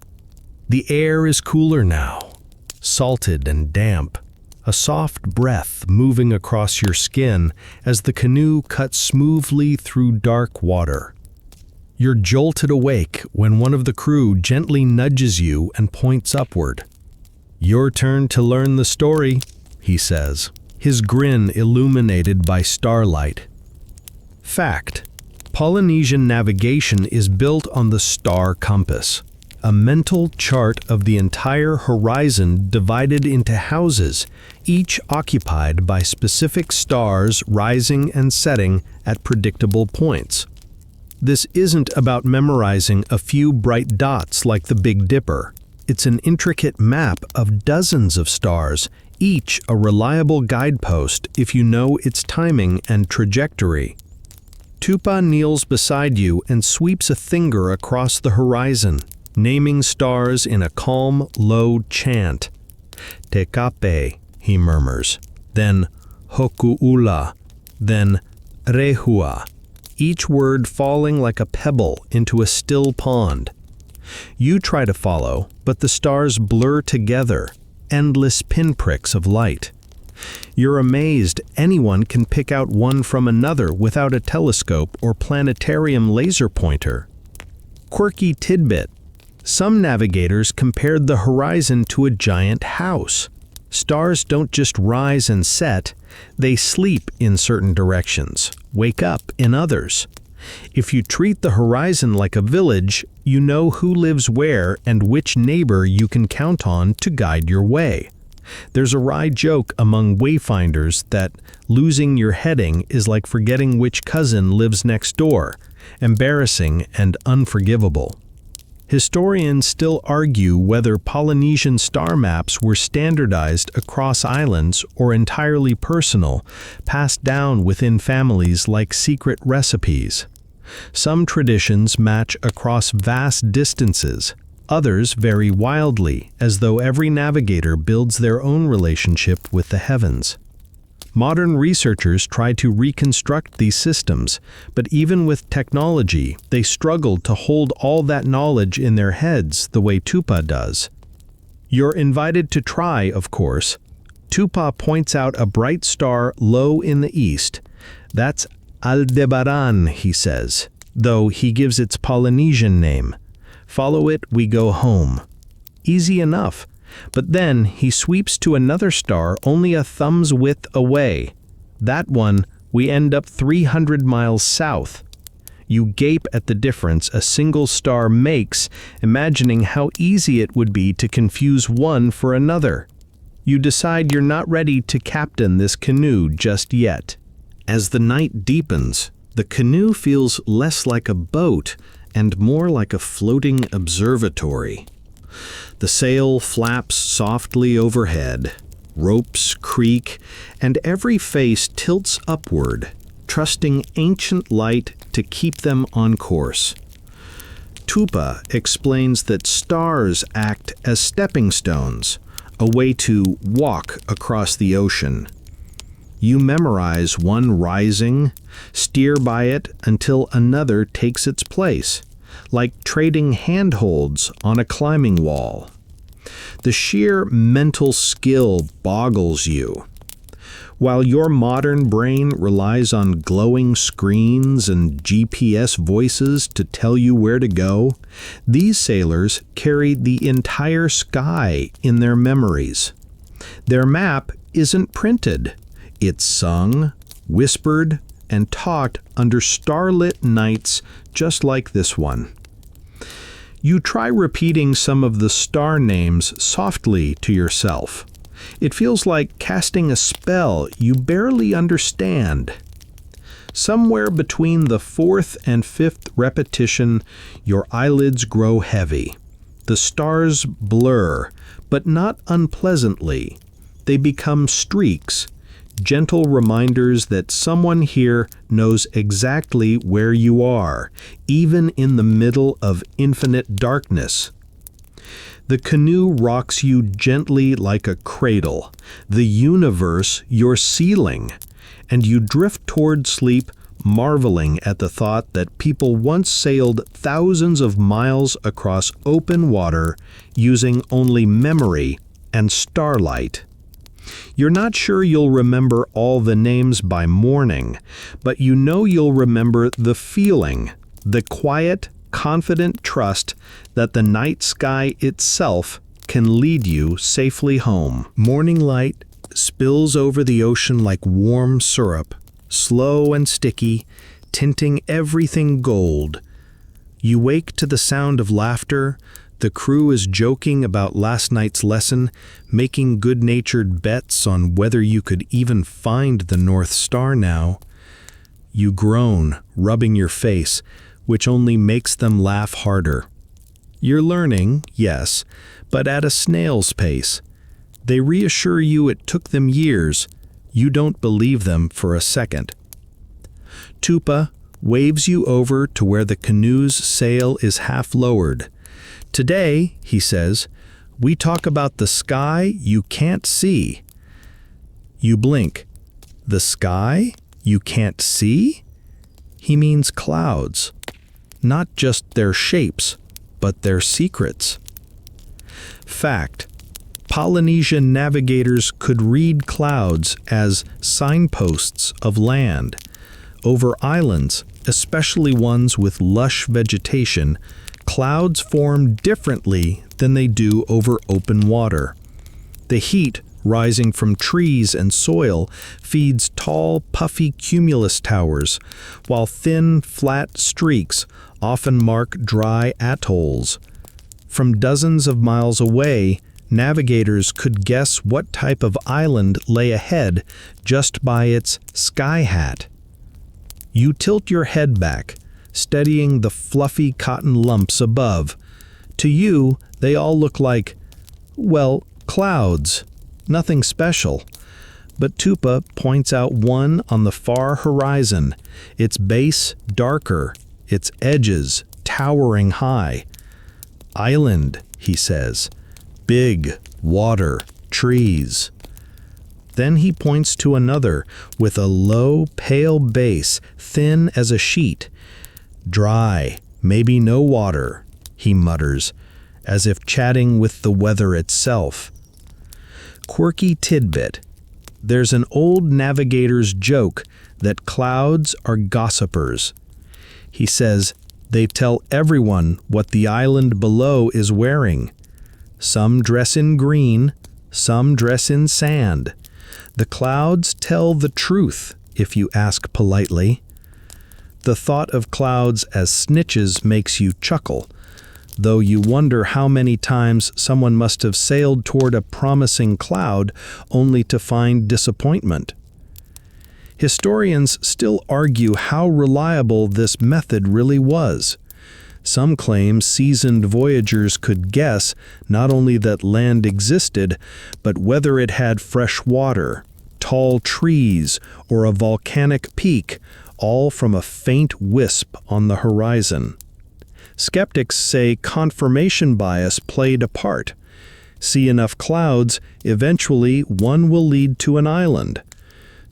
The air is cooler now, salted and damp, a soft breath moving across your skin as the canoe cuts smoothly through dark water. You're jolted awake when one of the crew gently nudges you and points upward. "Your turn to learn the story," he says, his grin illuminated by starlight. Fact: Polynesian navigation is built on the star compass, a mental chart of the entire horizon divided into houses, each occupied by specific stars rising and setting at predictable points. This isn't about memorizing a few bright dots like the Big Dipper. It's an intricate map of dozens of stars, each a reliable guidepost if you know its timing and trajectory. Tupa kneels beside you and sweeps a finger across the horizon, naming stars in a calm, low chant. "Te kape," he murmurs, then "hoku'ula," then "rehua," each word falling like a pebble into a still pond. You try to follow, but the stars blur together, endless pinpricks of light. You're amazed anyone can pick out one from another without a telescope or planetarium laser pointer. Quirky tidbit: some navigators compared the horizon to a giant house. Stars don't just rise and set, they sleep in certain directions, wake up in others. If you treat the horizon like a village, you know who lives where and which neighbor you can count on to guide your way. There's a wry joke among wayfinders that losing your heading is like forgetting which cousin lives next door, embarrassing and unforgivable. Historians still argue whether Polynesian star maps were standardized across islands or entirely personal, passed down within families like secret recipes. Some traditions match across vast distances, others vary wildly, as though every navigator builds their own relationship with the heavens. Modern researchers try to reconstruct these systems, but even with technology, they struggle to hold all that knowledge in their heads the way Tupa does. You're invited to try, of course. Tupa points out a bright star low in the east. That's Aldebaran, he says, though he gives its Polynesian name. Follow it, we go home. Easy enough. But then he sweeps to another star only a thumb's width away. That one, we end up 300 miles south. You gape at the difference a single star makes, imagining how easy it would be to confuse one for another. You decide you're not ready to captain this canoe just yet. As the night deepens, the canoe feels less like a boat and more like a floating observatory. The sail flaps softly overhead, ropes creak, and every face tilts upward, trusting ancient light to keep them on course. Tupa explains that stars act as stepping stones, a way to walk across the ocean. You memorize one rising, steer by it until another takes its place, like trading handholds on a climbing wall. The sheer mental skill boggles you. While your modern brain relies on glowing screens and GPS voices to tell you where to go, these sailors carried the entire sky in their memories. Their map isn't printed. It's sung, whispered, and taught under starlit nights just like this one. You try repeating some of the star names softly to yourself. It feels like casting a spell you barely understand. Somewhere between the fourth and fifth repetition, your eyelids grow heavy. The stars blur, but not unpleasantly. They become streaks, gentle reminders that someone here knows exactly where you are, even in the middle of infinite darkness. The canoe rocks you gently like a cradle, the universe your ceiling, and you drift toward sleep, marveling at the thought that people once sailed thousands of miles across open water using only memory and starlight. You're not sure you'll remember all the names by morning, but you know you'll remember the feeling, the quiet, confident trust that the night sky itself can lead you safely home. Morning light spills over the ocean like warm syrup, slow and sticky, tinting everything gold. You wake to the sound of laughter. The crew is joking about last night's lesson, making good-natured bets on whether you could even find the North Star now. You groan, rubbing your face, which only makes them laugh harder. You're learning, yes, but at a snail's pace. They reassure you it took them years. You don't believe them for a second. Tupa waves you over to where the canoe's sail is half lowered. Today, he says, we talk about the sky you can't see. You blink. The sky you can't see? He means clouds. Not just their shapes, but their secrets. Fact: Polynesian navigators could read clouds as signposts of land. Over islands, especially ones with lush vegetation, clouds form differently than they do over open water. The heat rising from trees and soil feeds tall, puffy cumulus towers, while thin, flat streaks often mark dry atolls. From dozens of miles away, navigators could guess what type of island lay ahead just by its sky hat. You tilt your head back, studying the fluffy cotton lumps above. To you, they all look like, well, clouds. Nothing special. But Tupa points out one on the far horizon, its base darker, its edges towering high. Island, he says. Big, water, trees. Then he points to another with a low, pale base, thin as a sheet. Dry, maybe no water, he mutters, as if chatting with the weather itself. Quirky tidbit. There's an old navigator's joke that clouds are gossipers. He says they tell everyone what the island below is wearing. Some dress in green, some dress in sand. The clouds tell the truth, if you ask politely. The thought of clouds as snitches makes you chuckle, though you wonder how many times someone must have sailed toward a promising cloud only to find disappointment. Historians still argue how reliable this method really was. Some claim seasoned voyagers could guess not only that land existed, but whether it had fresh water, tall trees, or a volcanic peak, all from a faint wisp on the horizon. Skeptics say confirmation bias played a part. See enough clouds, eventually one will lead to an island.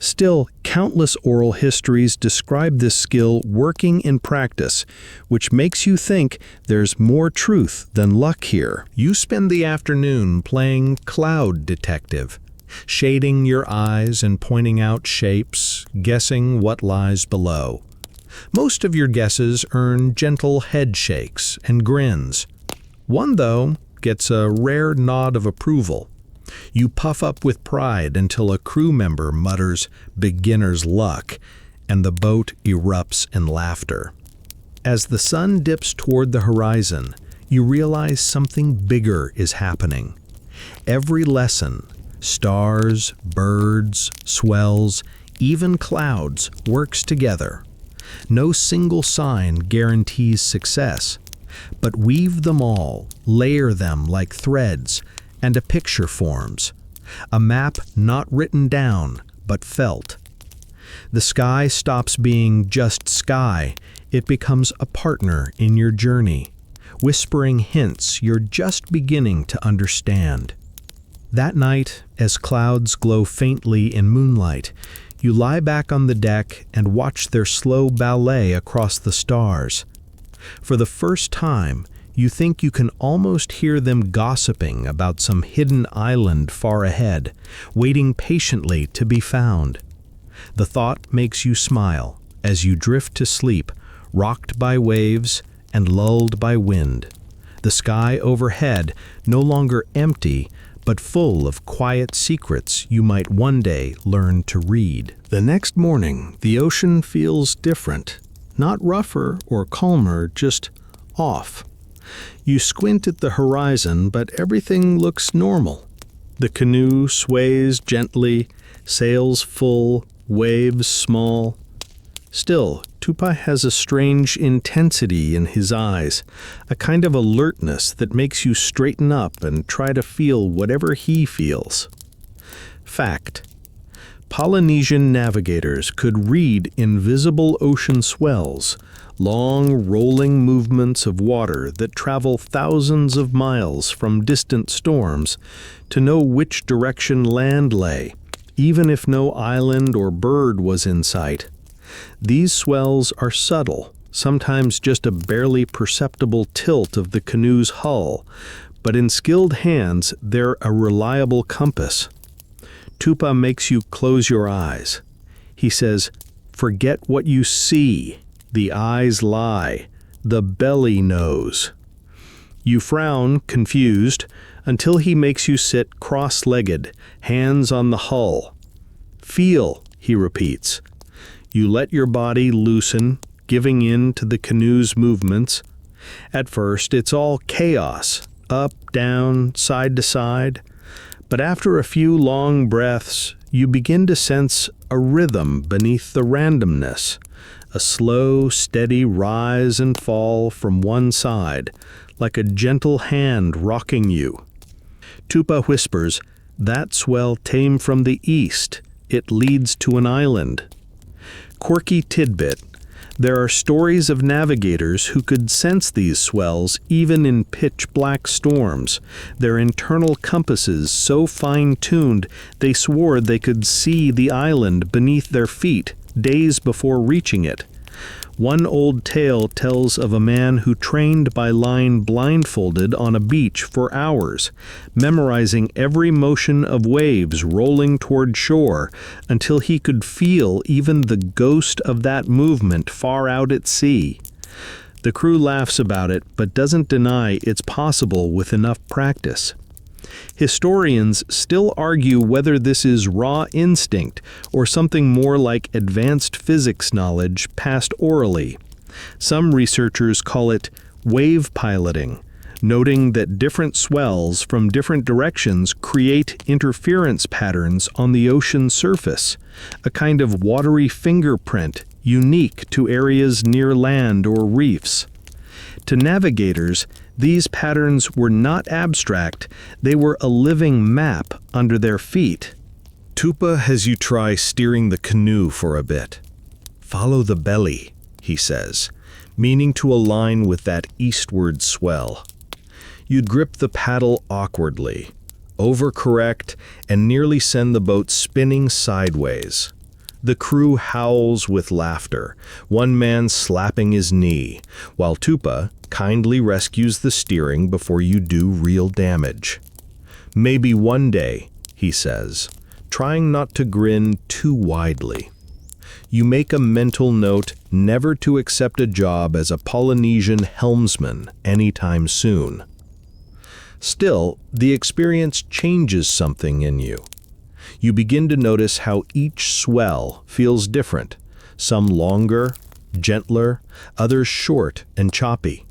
Still, countless oral histories describe this skill working in practice, which makes you think there's more truth than luck here. You spend the afternoon playing cloud detective, shading your eyes and pointing out shapes, guessing what lies below. Most of your guesses earn gentle head shakes and grins. One, though, gets a rare nod of approval. You puff up with pride until a crew member mutters "beginner's luck," and the boat erupts in laughter. As the sun dips toward the horizon, you realize something bigger is happening. Every lesson, stars, birds, swells, even clouds, works together. No single sign guarantees success, but weave them all, layer them like threads, and a picture forms. A map not written down, but felt. The sky stops being just sky. It becomes a partner in your journey, whispering hints you're just beginning to understand. That night, as clouds glow faintly in moonlight, you lie back on the deck and watch their slow ballet across the stars. For the first time, you think you can almost hear them gossiping about some hidden island far ahead, waiting patiently to be found. The thought makes you smile as you drift to sleep, rocked by waves and lulled by wind. The sky overhead no longer empty, but full of quiet secrets you might one day learn to read. The next morning, the ocean feels different. Not rougher or calmer, just off. You squint at the horizon, but everything looks normal. The canoe sways gently, sails full, waves small. Still, Tupa has a strange intensity in his eyes, a kind of alertness that makes you straighten up and try to feel whatever he feels. Fact: Polynesian navigators could read invisible ocean swells, long rolling movements of water that travel thousands of miles from distant storms, to know which direction land lay, even if no island or bird was in sight. These swells are subtle, sometimes just a barely perceptible tilt of the canoe's hull, but in skilled hands they're a reliable compass. Tupa makes you close your eyes. He says, "Forget what you see. The eyes lie. The belly knows." You frown, confused, until he makes you sit cross-legged, hands on the hull. "Feel," he repeats. You let your body loosen, giving in to the canoe's movements. At first, it's all chaos, up, down, side to side. But after a few long breaths, you begin to sense a rhythm beneath the randomness, a slow, steady rise and fall from one side, like a gentle hand rocking you. Tupa whispers, "That swell came from the east. It leads to an island." Quirky tidbit: there are stories of navigators who could sense these swells even in pitch-black storms, their internal compasses so fine-tuned they swore they could see the island beneath their feet days before reaching it. One old tale tells of a man who trained by lying blindfolded on a beach for hours, memorizing every motion of waves rolling toward shore until he could feel even the ghost of that movement far out at sea. The crew laughs about it, but doesn't deny it's possible with enough practice. Historians still argue whether this is raw instinct or something more like advanced physics knowledge passed orally. Some researchers call it wave piloting, noting that different swells from different directions create interference patterns on the ocean surface, a kind of watery fingerprint unique to areas near land or reefs. To navigators, these patterns were not abstract, they were a living map under their feet. Tupa has you try steering the canoe for a bit. Follow the belly, he says, meaning to align with that eastward swell. You'd grip the paddle awkwardly, overcorrect, and nearly send the boat spinning sideways. The crew howls with laughter, one man slapping his knee, while Tupa kindly rescues the steering before you do real damage. Maybe one day, he says, trying not to grin too widely. You make a mental note never to accept a job as a Polynesian helmsman anytime soon. Still, the experience changes something in you. You begin to notice how each swell feels different, some longer, gentler, others short and choppy.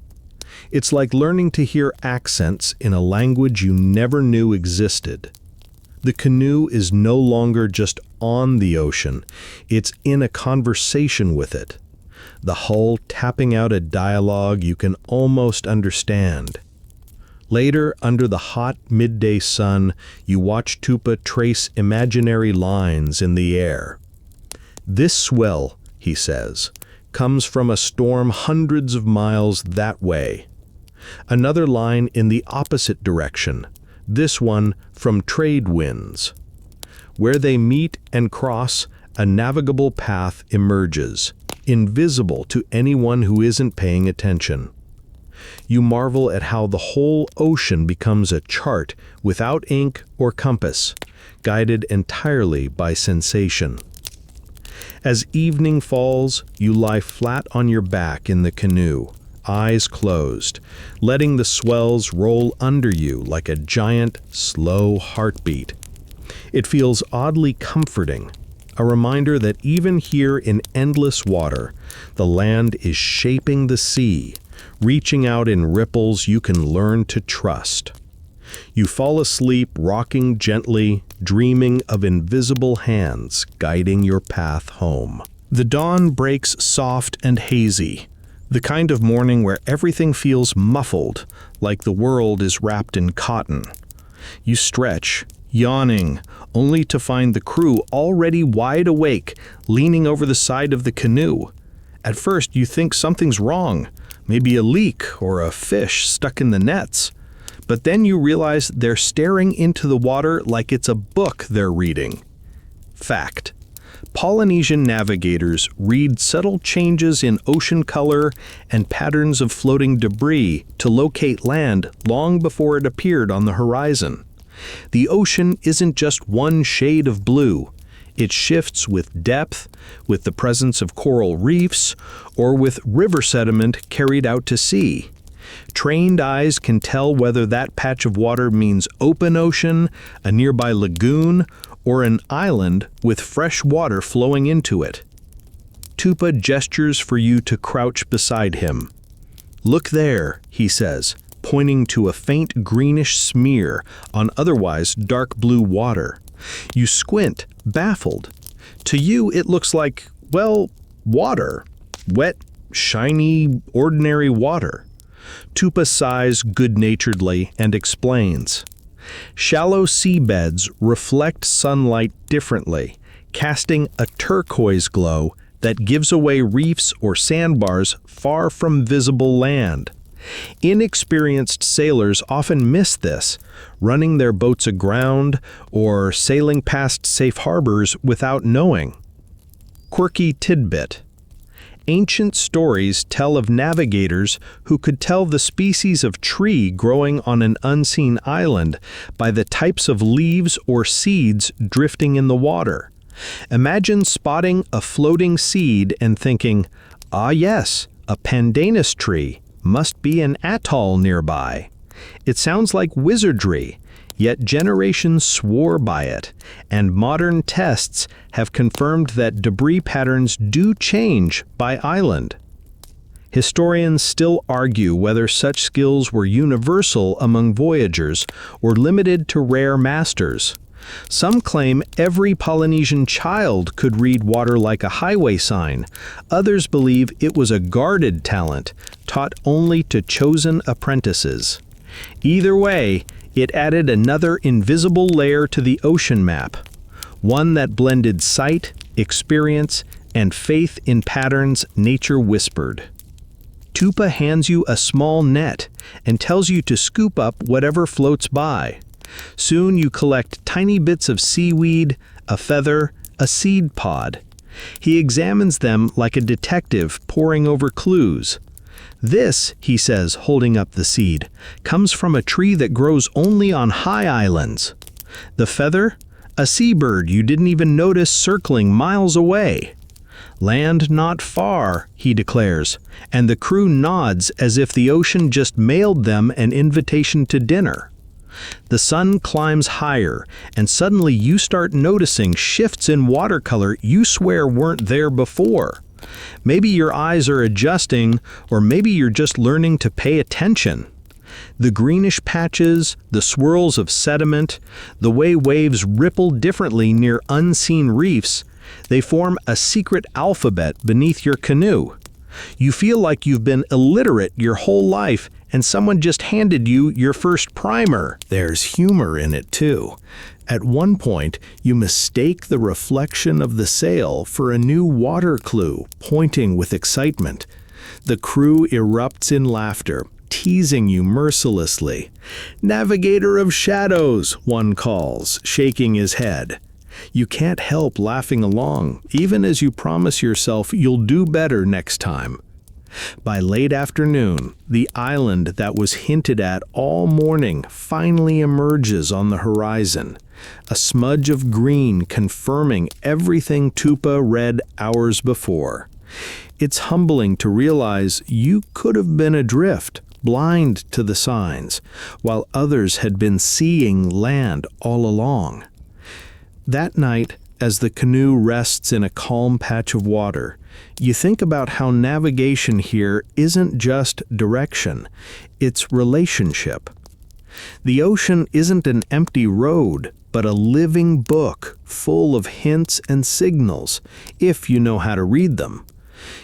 It's like learning to hear accents in a language you never knew existed. The canoe is no longer just on the ocean, it's in a conversation with it. The hull tapping out a dialogue you can almost understand. Later, under the hot midday sun, you watch Tupa trace imaginary lines in the air. This swell, he says, comes from a storm hundreds of miles that way. Another line in the opposite direction, this one from trade winds. Where they meet and cross, a navigable path emerges, invisible to anyone who isn't paying attention. You marvel at how the whole ocean becomes a chart without ink or compass, guided entirely by sensation. As evening falls, you lie flat on your back in the canoe, eyes closed, letting the swells roll under you like a giant, slow heartbeat. It feels oddly comforting, a reminder that even here in endless water, the land is shaping the sea, reaching out in ripples you can learn to trust. You fall asleep rocking gently, dreaming of invisible hands guiding your path home. The dawn breaks soft and hazy, the kind of morning where everything feels muffled, like the world is wrapped in cotton. You stretch, yawning, only to find the crew already wide awake, leaning over the side of the canoe. At first you think something's wrong, maybe a leak or a fish stuck in the nets. But then you realize they're staring into the water like it's a book they're reading. Fact: Polynesian navigators read subtle changes in ocean color and patterns of floating debris to locate land long before it appeared on the horizon. The ocean isn't just one shade of blue. It shifts with depth, with the presence of coral reefs, or with river sediment carried out to sea. Trained eyes can tell whether that patch of water means open ocean, a nearby lagoon, or an island with fresh water flowing into it. Tupa gestures for you to crouch beside him. "Look there," he says, pointing to a faint greenish smear on otherwise dark blue water. You squint, baffled. To you, it looks like, well, water. Wet, shiny, ordinary water. Tupa sighs good-naturedly and explains. Shallow seabeds reflect sunlight differently, casting a turquoise glow that gives away reefs or sandbars far from visible land. Inexperienced sailors often miss this, running their boats aground or sailing past safe harbors without knowing. Quirky tidbit: ancient stories tell of navigators who could tell the species of tree growing on an unseen island by the types of leaves or seeds drifting in the water. Imagine spotting a floating seed and thinking, "Ah yes, a pandanus tree. Must be an atoll nearby." It sounds like wizardry, yet generations swore by it, and modern tests have confirmed that debris patterns do change by island. Historians still argue whether such skills were universal among voyagers or limited to rare masters. Some claim every Polynesian child could read water like a highway sign. Others believe it was a guarded talent, taught only to chosen apprentices. Either way, it added another invisible layer to the ocean map, one that blended sight, experience, and faith in patterns nature whispered. Tupa hands you a small net and tells you to scoop up whatever floats by. Soon you collect tiny bits of seaweed, a feather, a seed pod. He examines them like a detective poring over clues. This, he says, holding up the seed, comes from a tree that grows only on high islands. The feather? A seabird you didn't even notice circling miles away. Land not far, he declares, and the crew nods as if the ocean just mailed them an invitation to dinner. The sun climbs higher, and suddenly you start noticing shifts in watercolor you swear weren't there before. Maybe your eyes are adjusting, or maybe you're just learning to pay attention. The greenish patches, the swirls of sediment, the way waves ripple differently near unseen reefs, they form a secret alphabet beneath your canoe. You feel like you've been illiterate your whole life and someone just handed you your first primer. There's humor in it too. At one point, you mistake the reflection of the sail for a new water clue, pointing with excitement. The crew erupts in laughter, teasing you mercilessly. "Navigator of shadows," one calls, shaking his head. You can't help laughing along, even as you promise yourself you'll do better next time. By late afternoon, the island that was hinted at all morning finally emerges on the horizon, a smudge of green confirming everything Tupa read hours before. It's humbling to realize you could have been adrift, blind to the signs, while others had been seeing land all along. That night, as the canoe rests in a calm patch of water, you think about how navigation here isn't just direction, it's relationship. The ocean isn't an empty road, but a living book full of hints and signals, if you know how to read them.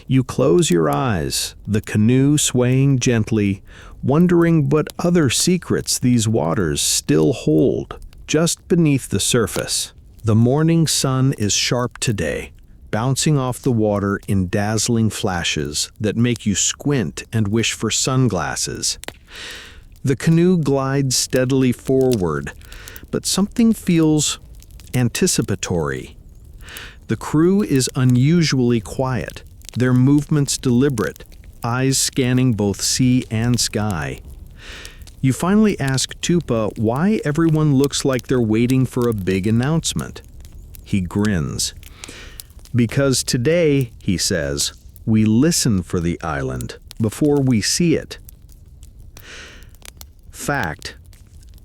You close your eyes, the canoe swaying gently, wondering what other secrets these waters still hold, just beneath the surface. The morning sun is sharp today, bouncing off the water in dazzling flashes that make you squint and wish for sunglasses. The canoe glides steadily forward, but something feels anticipatory. The crew is unusually quiet, their movements deliberate, eyes scanning both sea and sky. You finally ask Tupa why everyone looks like they're waiting for a big announcement. He grins. "Because today," he says, "we listen for the island before we see it." Fact: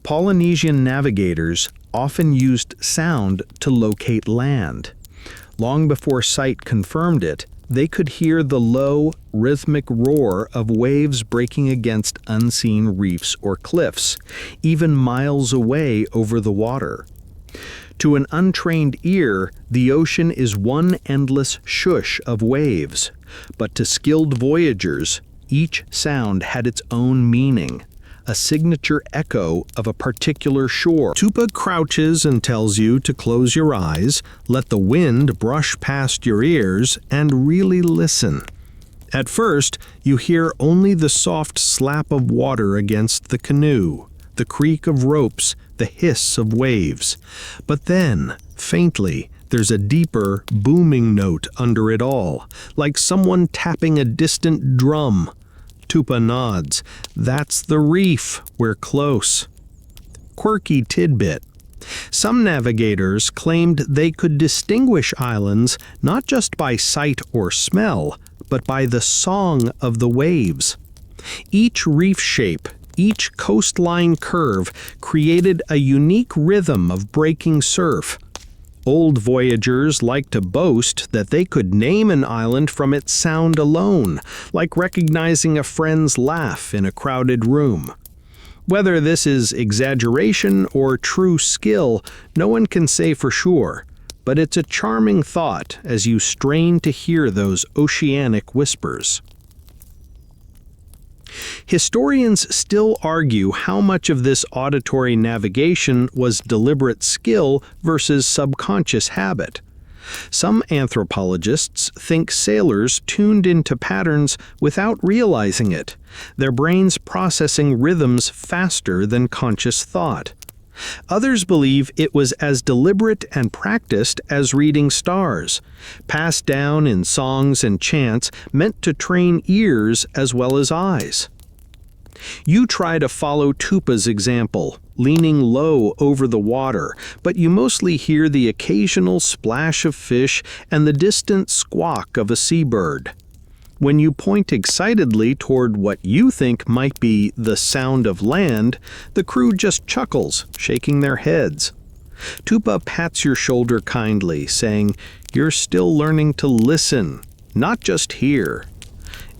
Polynesian navigators often used sound to locate land. Long before sight confirmed it, they could hear the low, rhythmic roar of waves breaking against unseen reefs or cliffs, even miles away over the water. To an untrained ear, the ocean is one endless shush of waves, but to skilled voyagers, each sound had its own meaning, a signature echo of a particular shore. Tupa crouches and tells you to close your eyes, let the wind brush past your ears, and really listen. At first, you hear only the soft slap of water against the canoe, the creak of ropes, the hiss of waves. But then, faintly, there's a deeper, booming note under it all, like someone tapping a distant drum. Tupa nods. "That's the reef. We're close." Quirky tidbit. Some navigators claimed they could distinguish islands not just by sight or smell, but by the song of the waves. Each reef shape, each coastline curve created a unique rhythm of breaking surf. Old voyagers liked to boast that they could name an island from its sound alone, like recognizing a friend's laugh in a crowded room. Whether this is exaggeration or true skill, no one can say for sure, but it's a charming thought as you strain to hear those oceanic whispers. Historians still argue how much of this auditory navigation was deliberate skill versus subconscious habit. Some anthropologists think sailors tuned into patterns without realizing it, their brains processing rhythms faster than conscious thought. Others believe it was as deliberate and practiced as reading stars, passed down in songs and chants meant to train ears as well as eyes. You try to follow Tupa's example, leaning low over the water, but you mostly hear the occasional splash of fish and the distant squawk of a seabird. When you point excitedly toward what you think might be the sound of land, the crew just chuckles, shaking their heads. Tupa pats your shoulder kindly, saying, "You're still learning to listen, not just hear."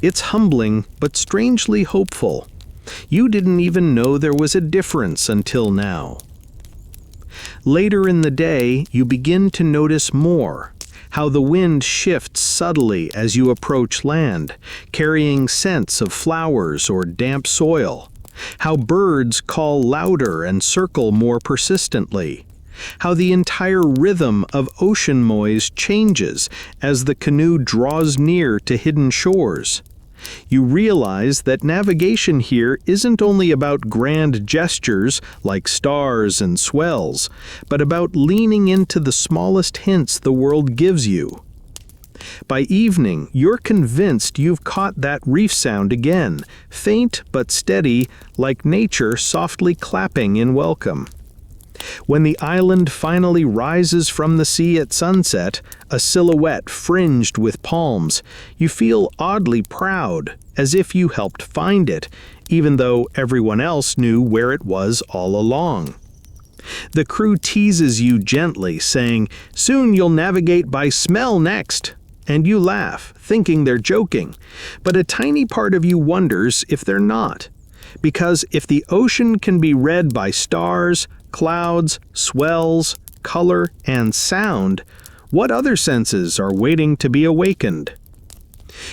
It's humbling, but strangely hopeful. You didn't even know there was a difference until now. Later in the day, you begin to notice more. How the wind shifts subtly as you approach land, carrying scents of flowers or damp soil. How birds call louder and circle more persistently. How the entire rhythm of ocean noise changes as the canoe draws near to hidden shores. You realize that navigation here isn't only about grand gestures like stars and swells, but about leaning into the smallest hints the world gives you. By evening, you're convinced you've caught that reef sound again, faint but steady, like nature softly clapping in welcome. When the island finally rises from the sea at sunset, a silhouette fringed with palms, you feel oddly proud, as if you helped find it, even though everyone else knew where it was all along. The crew teases you gently, saying, "Soon you'll navigate by smell next," and you laugh, thinking they're joking, but a tiny part of you wonders if they're not. Because if the ocean can be read by stars, clouds, swells, color, and sound, what other senses are waiting to be awakened?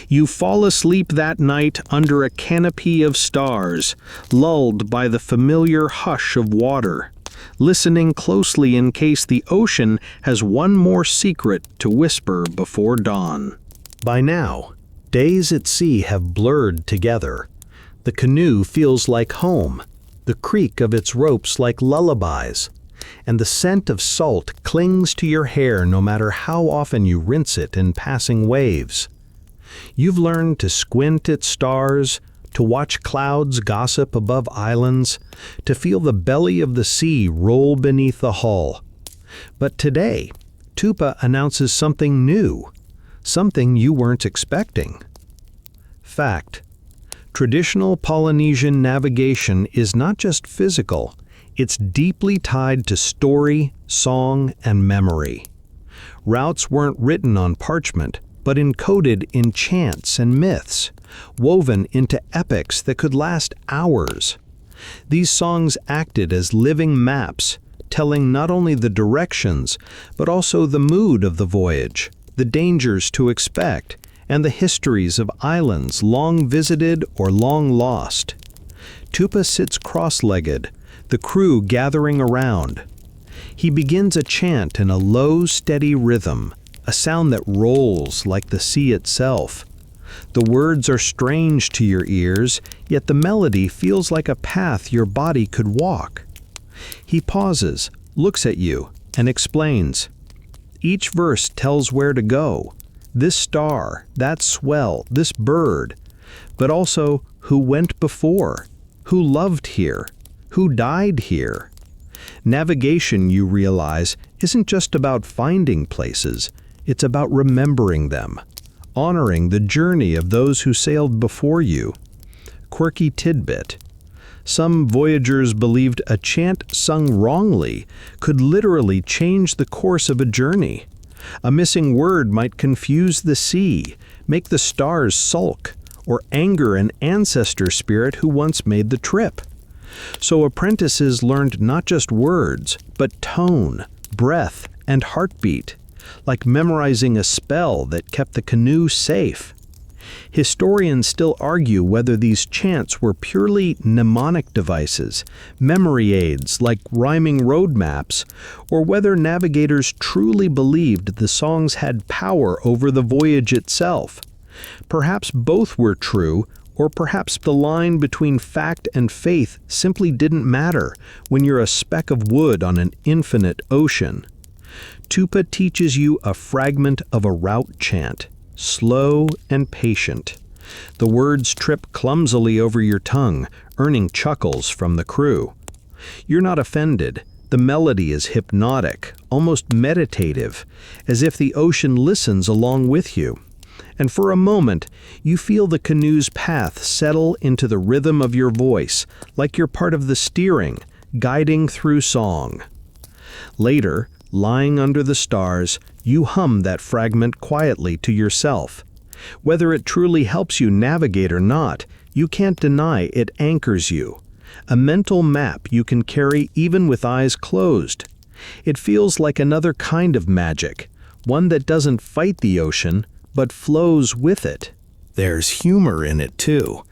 You fall asleep that night under a canopy of stars, lulled by the familiar hush of water, listening closely in case the ocean has one more secret to whisper before dawn. By now, days at sea have blurred together. The canoe feels like home, the creak of its ropes like lullabies, and the scent of salt clings to your hair no matter how often you rinse it in passing waves. You've learned to squint at stars, to watch clouds gossip above islands, to feel the belly of the sea roll beneath the hull. But today, Tupa announces something new, something you weren't expecting. Fact: traditional Polynesian navigation is not just physical, it's deeply tied to story, song, and memory. Routes weren't written on parchment, but encoded in chants and myths, woven into epics that could last hours. These songs acted as living maps, telling not only the directions, but also the mood of the voyage, the dangers to expect, and the histories of islands long visited or long lost. Tupa sits cross-legged, the crew gathering around. He begins a chant in a low, steady rhythm, a sound that rolls like the sea itself. The words are strange to your ears, yet the melody feels like a path your body could walk. He pauses, looks at you, and explains. Each verse tells where to go. This star, that swell, this bird, but also who went before, who loved here, who died here. Navigation, you realize, isn't just about finding places, it's about remembering them, honoring the journey of those who sailed before you. Quirky tidbit. Some voyagers believed a chant sung wrongly could literally change the course of a journey. A missing word might confuse the sea, make the stars sulk, or anger an ancestor spirit who once made the trip. So apprentices learned not just words, but tone, breath, and heartbeat, like memorizing a spell that kept the canoe safe. Historians still argue whether these chants were purely mnemonic devices, memory aids like rhyming road maps, or whether navigators truly believed the songs had power over the voyage itself. Perhaps both were true, or perhaps the line between fact and faith simply didn't matter when you're a speck of wood on an infinite ocean. Tupa teaches you a fragment of a route chant, slow and patient. The words trip clumsily over your tongue, earning chuckles from the crew. You're not offended. The melody is hypnotic, almost meditative, as if the ocean listens along with you. And for a moment, you feel the canoe's path settle into the rhythm of your voice, like you're part of the steering, guiding through song. Later, lying under the stars, you hum that fragment quietly to yourself. Whether it truly helps you navigate or not, you can't deny it anchors you. A mental map you can carry even with eyes closed. It feels like another kind of magic, one that doesn't fight the ocean, but flows with it. There's humor in it, too.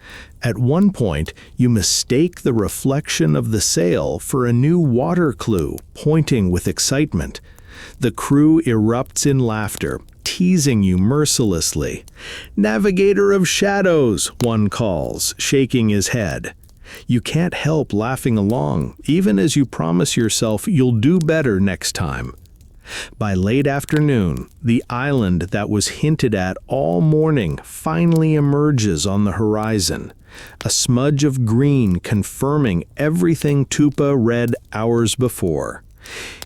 At one point, you mistake the reflection of the sail for a new water clue, pointing with excitement. The crew erupts in laughter, teasing you mercilessly. "Navigator of shadows," one calls, shaking his head. You can't help laughing along, even as you promise yourself you'll do better next time. By late afternoon, the island that was hinted at all morning finally emerges on the horizon, a smudge of green confirming everything Tupa read hours before.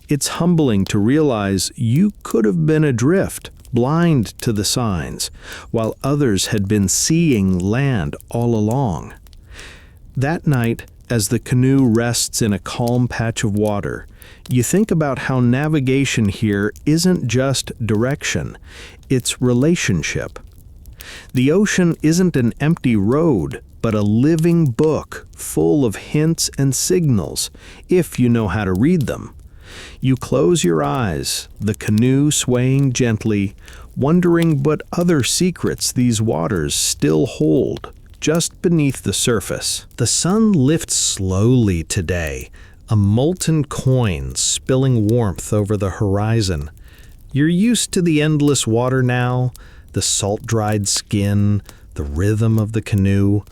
It's humbling to realize you could have been adrift, blind to the signs, while others had been seeing land all along. That night, as the canoe rests in a calm patch of water, you think about how navigation here isn't just direction, it's relationship. The ocean isn't an empty road, but a living book full of hints and signals, if you know how to read them. You close your eyes, the canoe swaying gently, wondering what other secrets these waters still hold, just beneath the surface. The sun lifts slowly today, a molten coin spilling warmth over the horizon. You're used to the endless water now, the salt-dried skin, the rhythm of the canoe.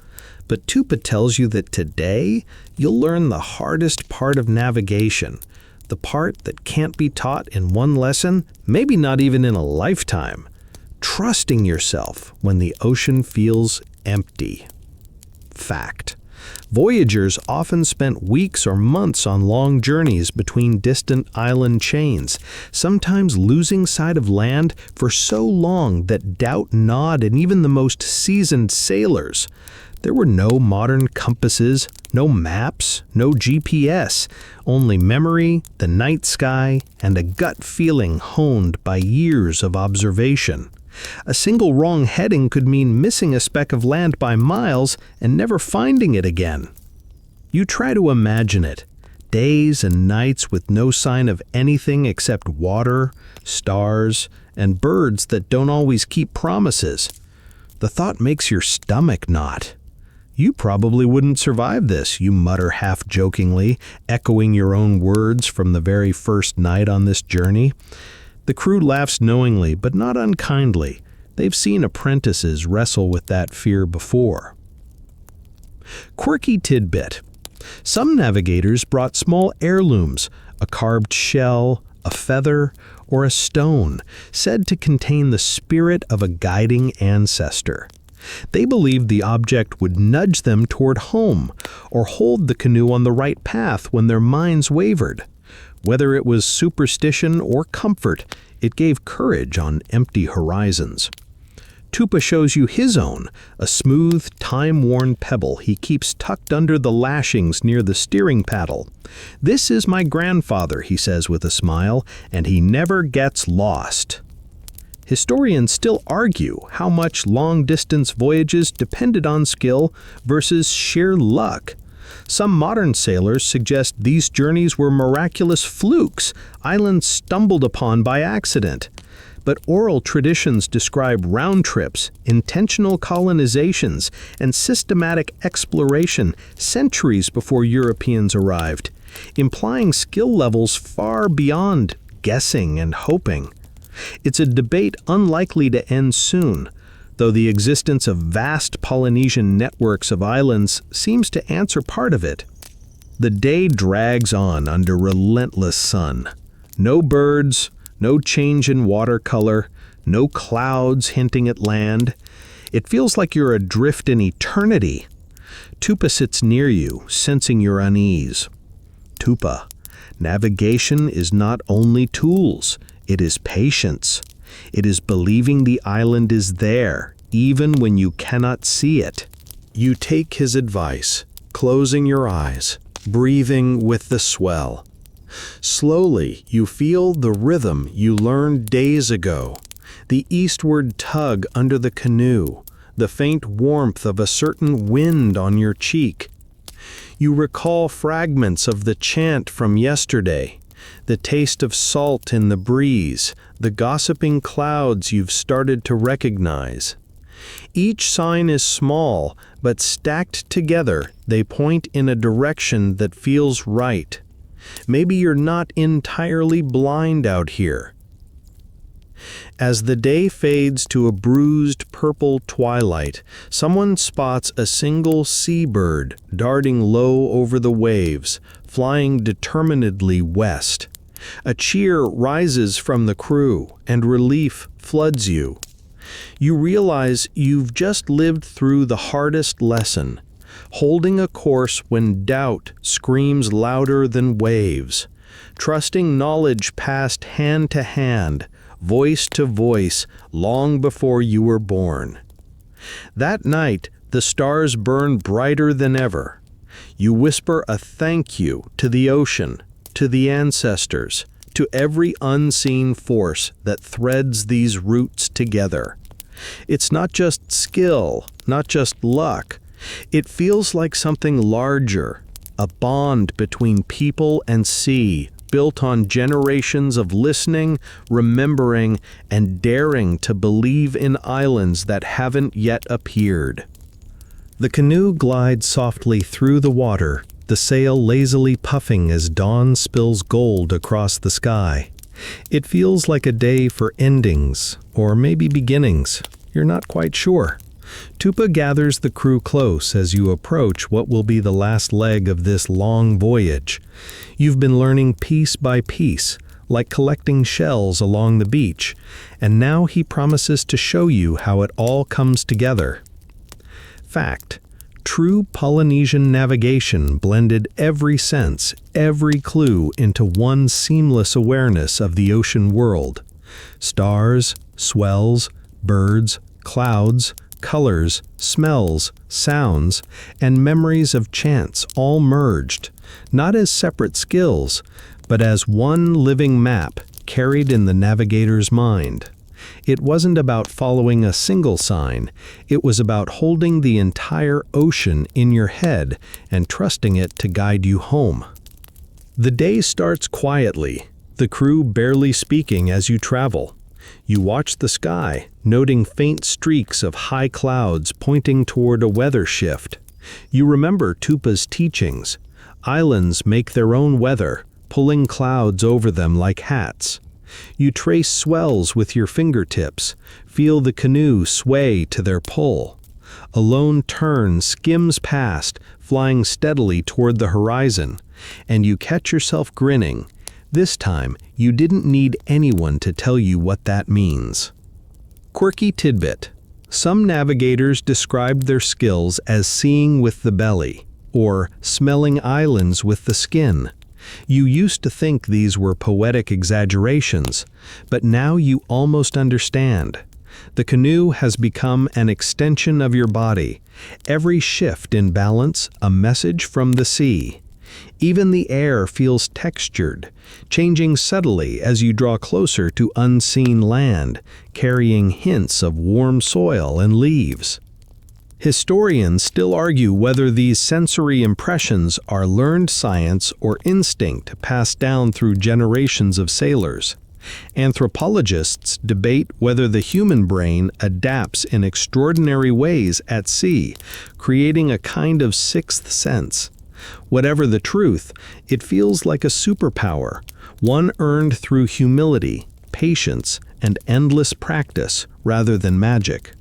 But Tupa tells you that today you'll learn the hardest part of navigation, the part that can't be taught in one lesson, maybe not even in a lifetime. Trusting yourself when the ocean feels empty. Fact. Voyagers often spent weeks or months on long journeys between distant island chains, sometimes losing sight of land for so long that doubt gnawed in even the most seasoned sailors. There were no modern compasses, no maps, no GPS, only memory, the night sky, and a gut feeling honed by years of observation. A single wrong heading could mean missing a speck of land by miles and never finding it again. You try to imagine it. Days and nights with no sign of anything except water, stars, and birds that don't always keep promises. The thought makes your stomach knot. You probably wouldn't survive this, you mutter half-jokingly, echoing your own words from the very first night on this journey. The crew laughs knowingly, but not unkindly. They've seen apprentices wrestle with that fear before. Quirky tidbit. Some navigators brought small heirlooms, a carved shell, a feather, or a stone, said to contain the spirit of a guiding ancestor. They believed the object would nudge them toward home, or hold the canoe on the right path when their minds wavered. Whether it was superstition or comfort, it gave courage on empty horizons. Tupa shows you his own, a smooth, time-worn pebble he keeps tucked under the lashings near the steering paddle. "This is my grandfather," he says with a smile, "and he never gets lost." Historians still argue how much long-distance voyages depended on skill versus sheer luck. Some modern sailors suggest these journeys were miraculous flukes, islands stumbled upon by accident. But oral traditions describe round trips, intentional colonizations, and systematic exploration centuries before Europeans arrived, implying skill levels far beyond guessing and hoping. It's a debate unlikely to end soon, though the existence of vast Polynesian networks of islands seems to answer part of it. The day drags on under relentless sun. No birds, no change in water color, no clouds hinting at land. It feels like you're adrift in eternity. Tupa sits near you, sensing your unease. Tupa, navigation is not only tools, it is patience. It is believing the island is there, even when you cannot see it. You take his advice, closing your eyes, breathing with the swell. Slowly, you feel the rhythm you learned days ago, the eastward tug under the canoe, the faint warmth of a certain wind on your cheek. You recall fragments of the chant from yesterday, the taste of salt in the breeze, the gossiping clouds you've started to recognize. Each sign is small, but stacked together, they point in a direction that feels right. Maybe you're not entirely blind out here. As the day fades to a bruised purple twilight, someone spots a single seabird darting low over the waves, flying determinedly west. A cheer rises from the crew, and relief floods you. You realize you've just lived through the hardest lesson, holding a course when doubt screams louder than waves, trusting knowledge passed hand to hand, voice to voice, long before you were born. That night, the stars burn brighter than ever. You whisper a thank you to the ocean, to the ancestors, to every unseen force that threads these roots together. It's not just skill, not just luck. It feels like something larger, a bond between people and sea, built on generations of listening, remembering, and daring to believe in islands that haven't yet appeared. The canoe glides softly through the water, the sail lazily puffing as dawn spills gold across the sky. It feels like a day for endings, or maybe beginnings. You're not quite sure. Tupa gathers the crew close as you approach what will be the last leg of this long voyage. You've been learning piece by piece, like collecting shells along the beach, and now he promises to show you how it all comes together. Fact: true Polynesian navigation blended every sense, every clue into one seamless awareness of the ocean world. Stars, swells, birds, clouds, colors, smells, sounds, and memories of chance all merged, not as separate skills, but as one living map carried in the navigator's mind. It wasn't about following a single sign, it was about holding the entire ocean in your head and trusting it to guide you home. The day starts quietly, the crew barely speaking as you travel. You watch the sky, noting faint streaks of high clouds pointing toward a weather shift. You remember Tupa's teachings. Islands make their own weather, pulling clouds over them like hats. You trace swells with your fingertips, feel the canoe sway to their pull. A lone tern skims past, flying steadily toward the horizon, and you catch yourself grinning. This time, you didn't need anyone to tell you what that means. Quirky tidbit: some navigators described their skills as seeing with the belly, or smelling islands with the skin. You used to think these were poetic exaggerations, but now you almost understand. The canoe has become an extension of your body, every shift in balance a message from the sea. Even the air feels textured, changing subtly as you draw closer to unseen land, carrying hints of warm soil and leaves. Historians still argue whether these sensory impressions are learned science or instinct passed down through generations of sailors. Anthropologists debate whether the human brain adapts in extraordinary ways at sea, creating a kind of sixth sense. Whatever the truth, it feels like a superpower, one earned through humility, patience, and endless practice rather than magic.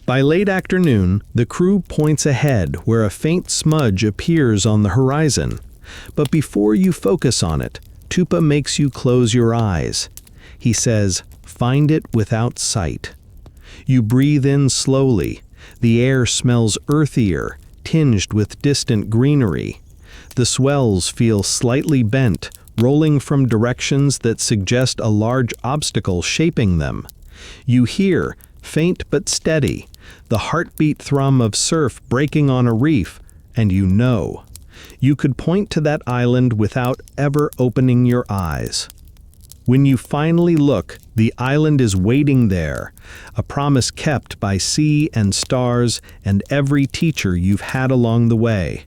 By late afternoon, the crew points ahead where a faint smudge appears on the horizon. But before you focus on it, Tupa makes you close your eyes. He says, "Find it without sight." You breathe in slowly. The air smells earthier, tinged with distant greenery. The swells feel slightly bent, rolling from directions that suggest a large obstacle shaping them. You hear, faint but steady, the heartbeat thrum of surf breaking on a reef, and you know. You could point to that island without ever opening your eyes. When you finally look, the island is waiting there, a promise kept by sea and stars and every teacher you've had along the way.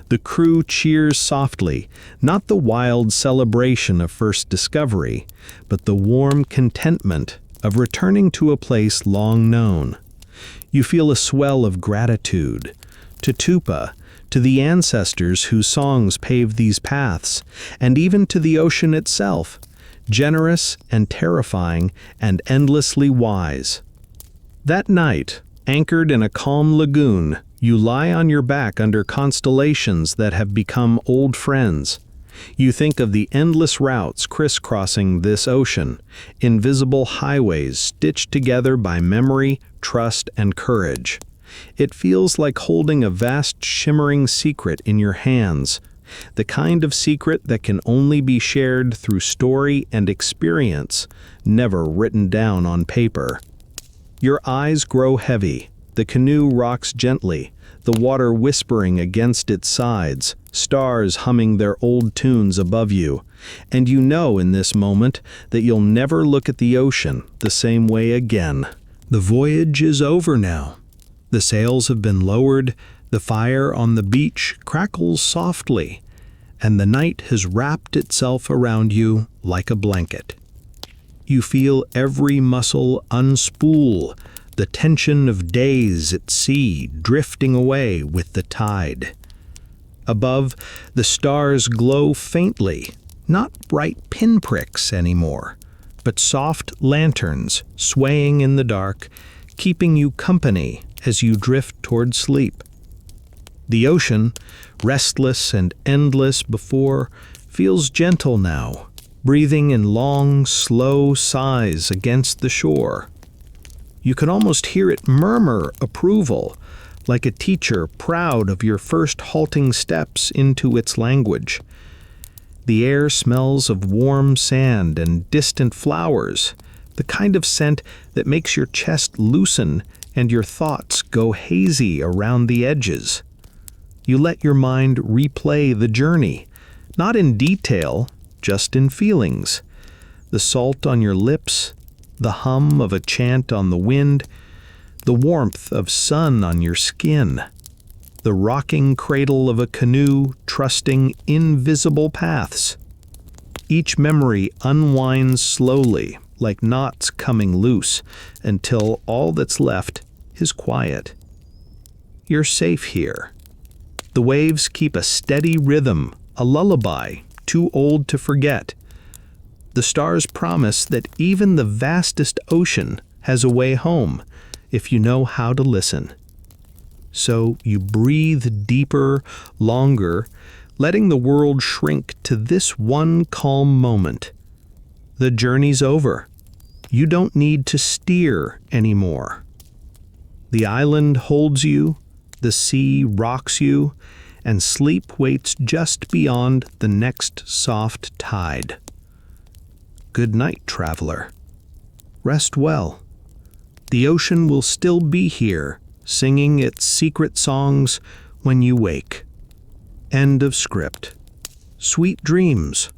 The crew cheers softly, not the wild celebration of first discovery, but the warm contentment of returning to a place long known. You feel a swell of gratitude to Tupa, to the ancestors whose songs paved these paths, and even to the ocean itself, generous and terrifying and endlessly wise. That night, anchored in a calm lagoon, you lie on your back under constellations that have become old friends. You think of the endless routes crisscrossing this ocean, invisible highways stitched together by memory, trust, and courage. It feels like holding a vast shimmering secret in your hands, the kind of secret that can only be shared through story and experience, never written down on paper. Your eyes grow heavy. The canoe rocks gently, the water whispering against its sides, stars humming their old tunes above you, and you know in this moment that you'll never look at the ocean the same way again. The voyage is over now. The sails have been lowered, the fire on the beach crackles softly, and the night has wrapped itself around you like a blanket. You feel every muscle unspool, the tension of days at sea drifting away with the tide. Above, the stars glow faintly, not bright pinpricks anymore, but soft lanterns swaying in the dark, keeping you company as you drift toward sleep. The ocean, restless and endless before, feels gentle now, breathing in long, slow sighs against the shore. You can almost hear it murmur approval, like a teacher proud of your first halting steps into its language. The air smells of warm sand and distant flowers, the kind of scent that makes your chest loosen and your thoughts go hazy around the edges. You let your mind replay the journey, not in detail, just in feelings. The salt on your lips, the hum of a chant on the wind, the warmth of sun on your skin, the rocking cradle of a canoe trusting invisible paths. Each memory unwinds slowly, like knots coming loose, until all that's left is quiet. You're safe here. The waves keep a steady rhythm, a lullaby, too old to forget. The stars promise that even the vastest ocean has a way home, if you know how to listen. So you breathe deeper, longer, letting the world shrink to this one calm moment. The journey's over. You don't need to steer anymore. The island holds you, the sea rocks you, and sleep waits just beyond the next soft tide. Good night, traveler. Rest well. The ocean will still be here, singing its secret songs when you wake. End of script. Sweet dreams.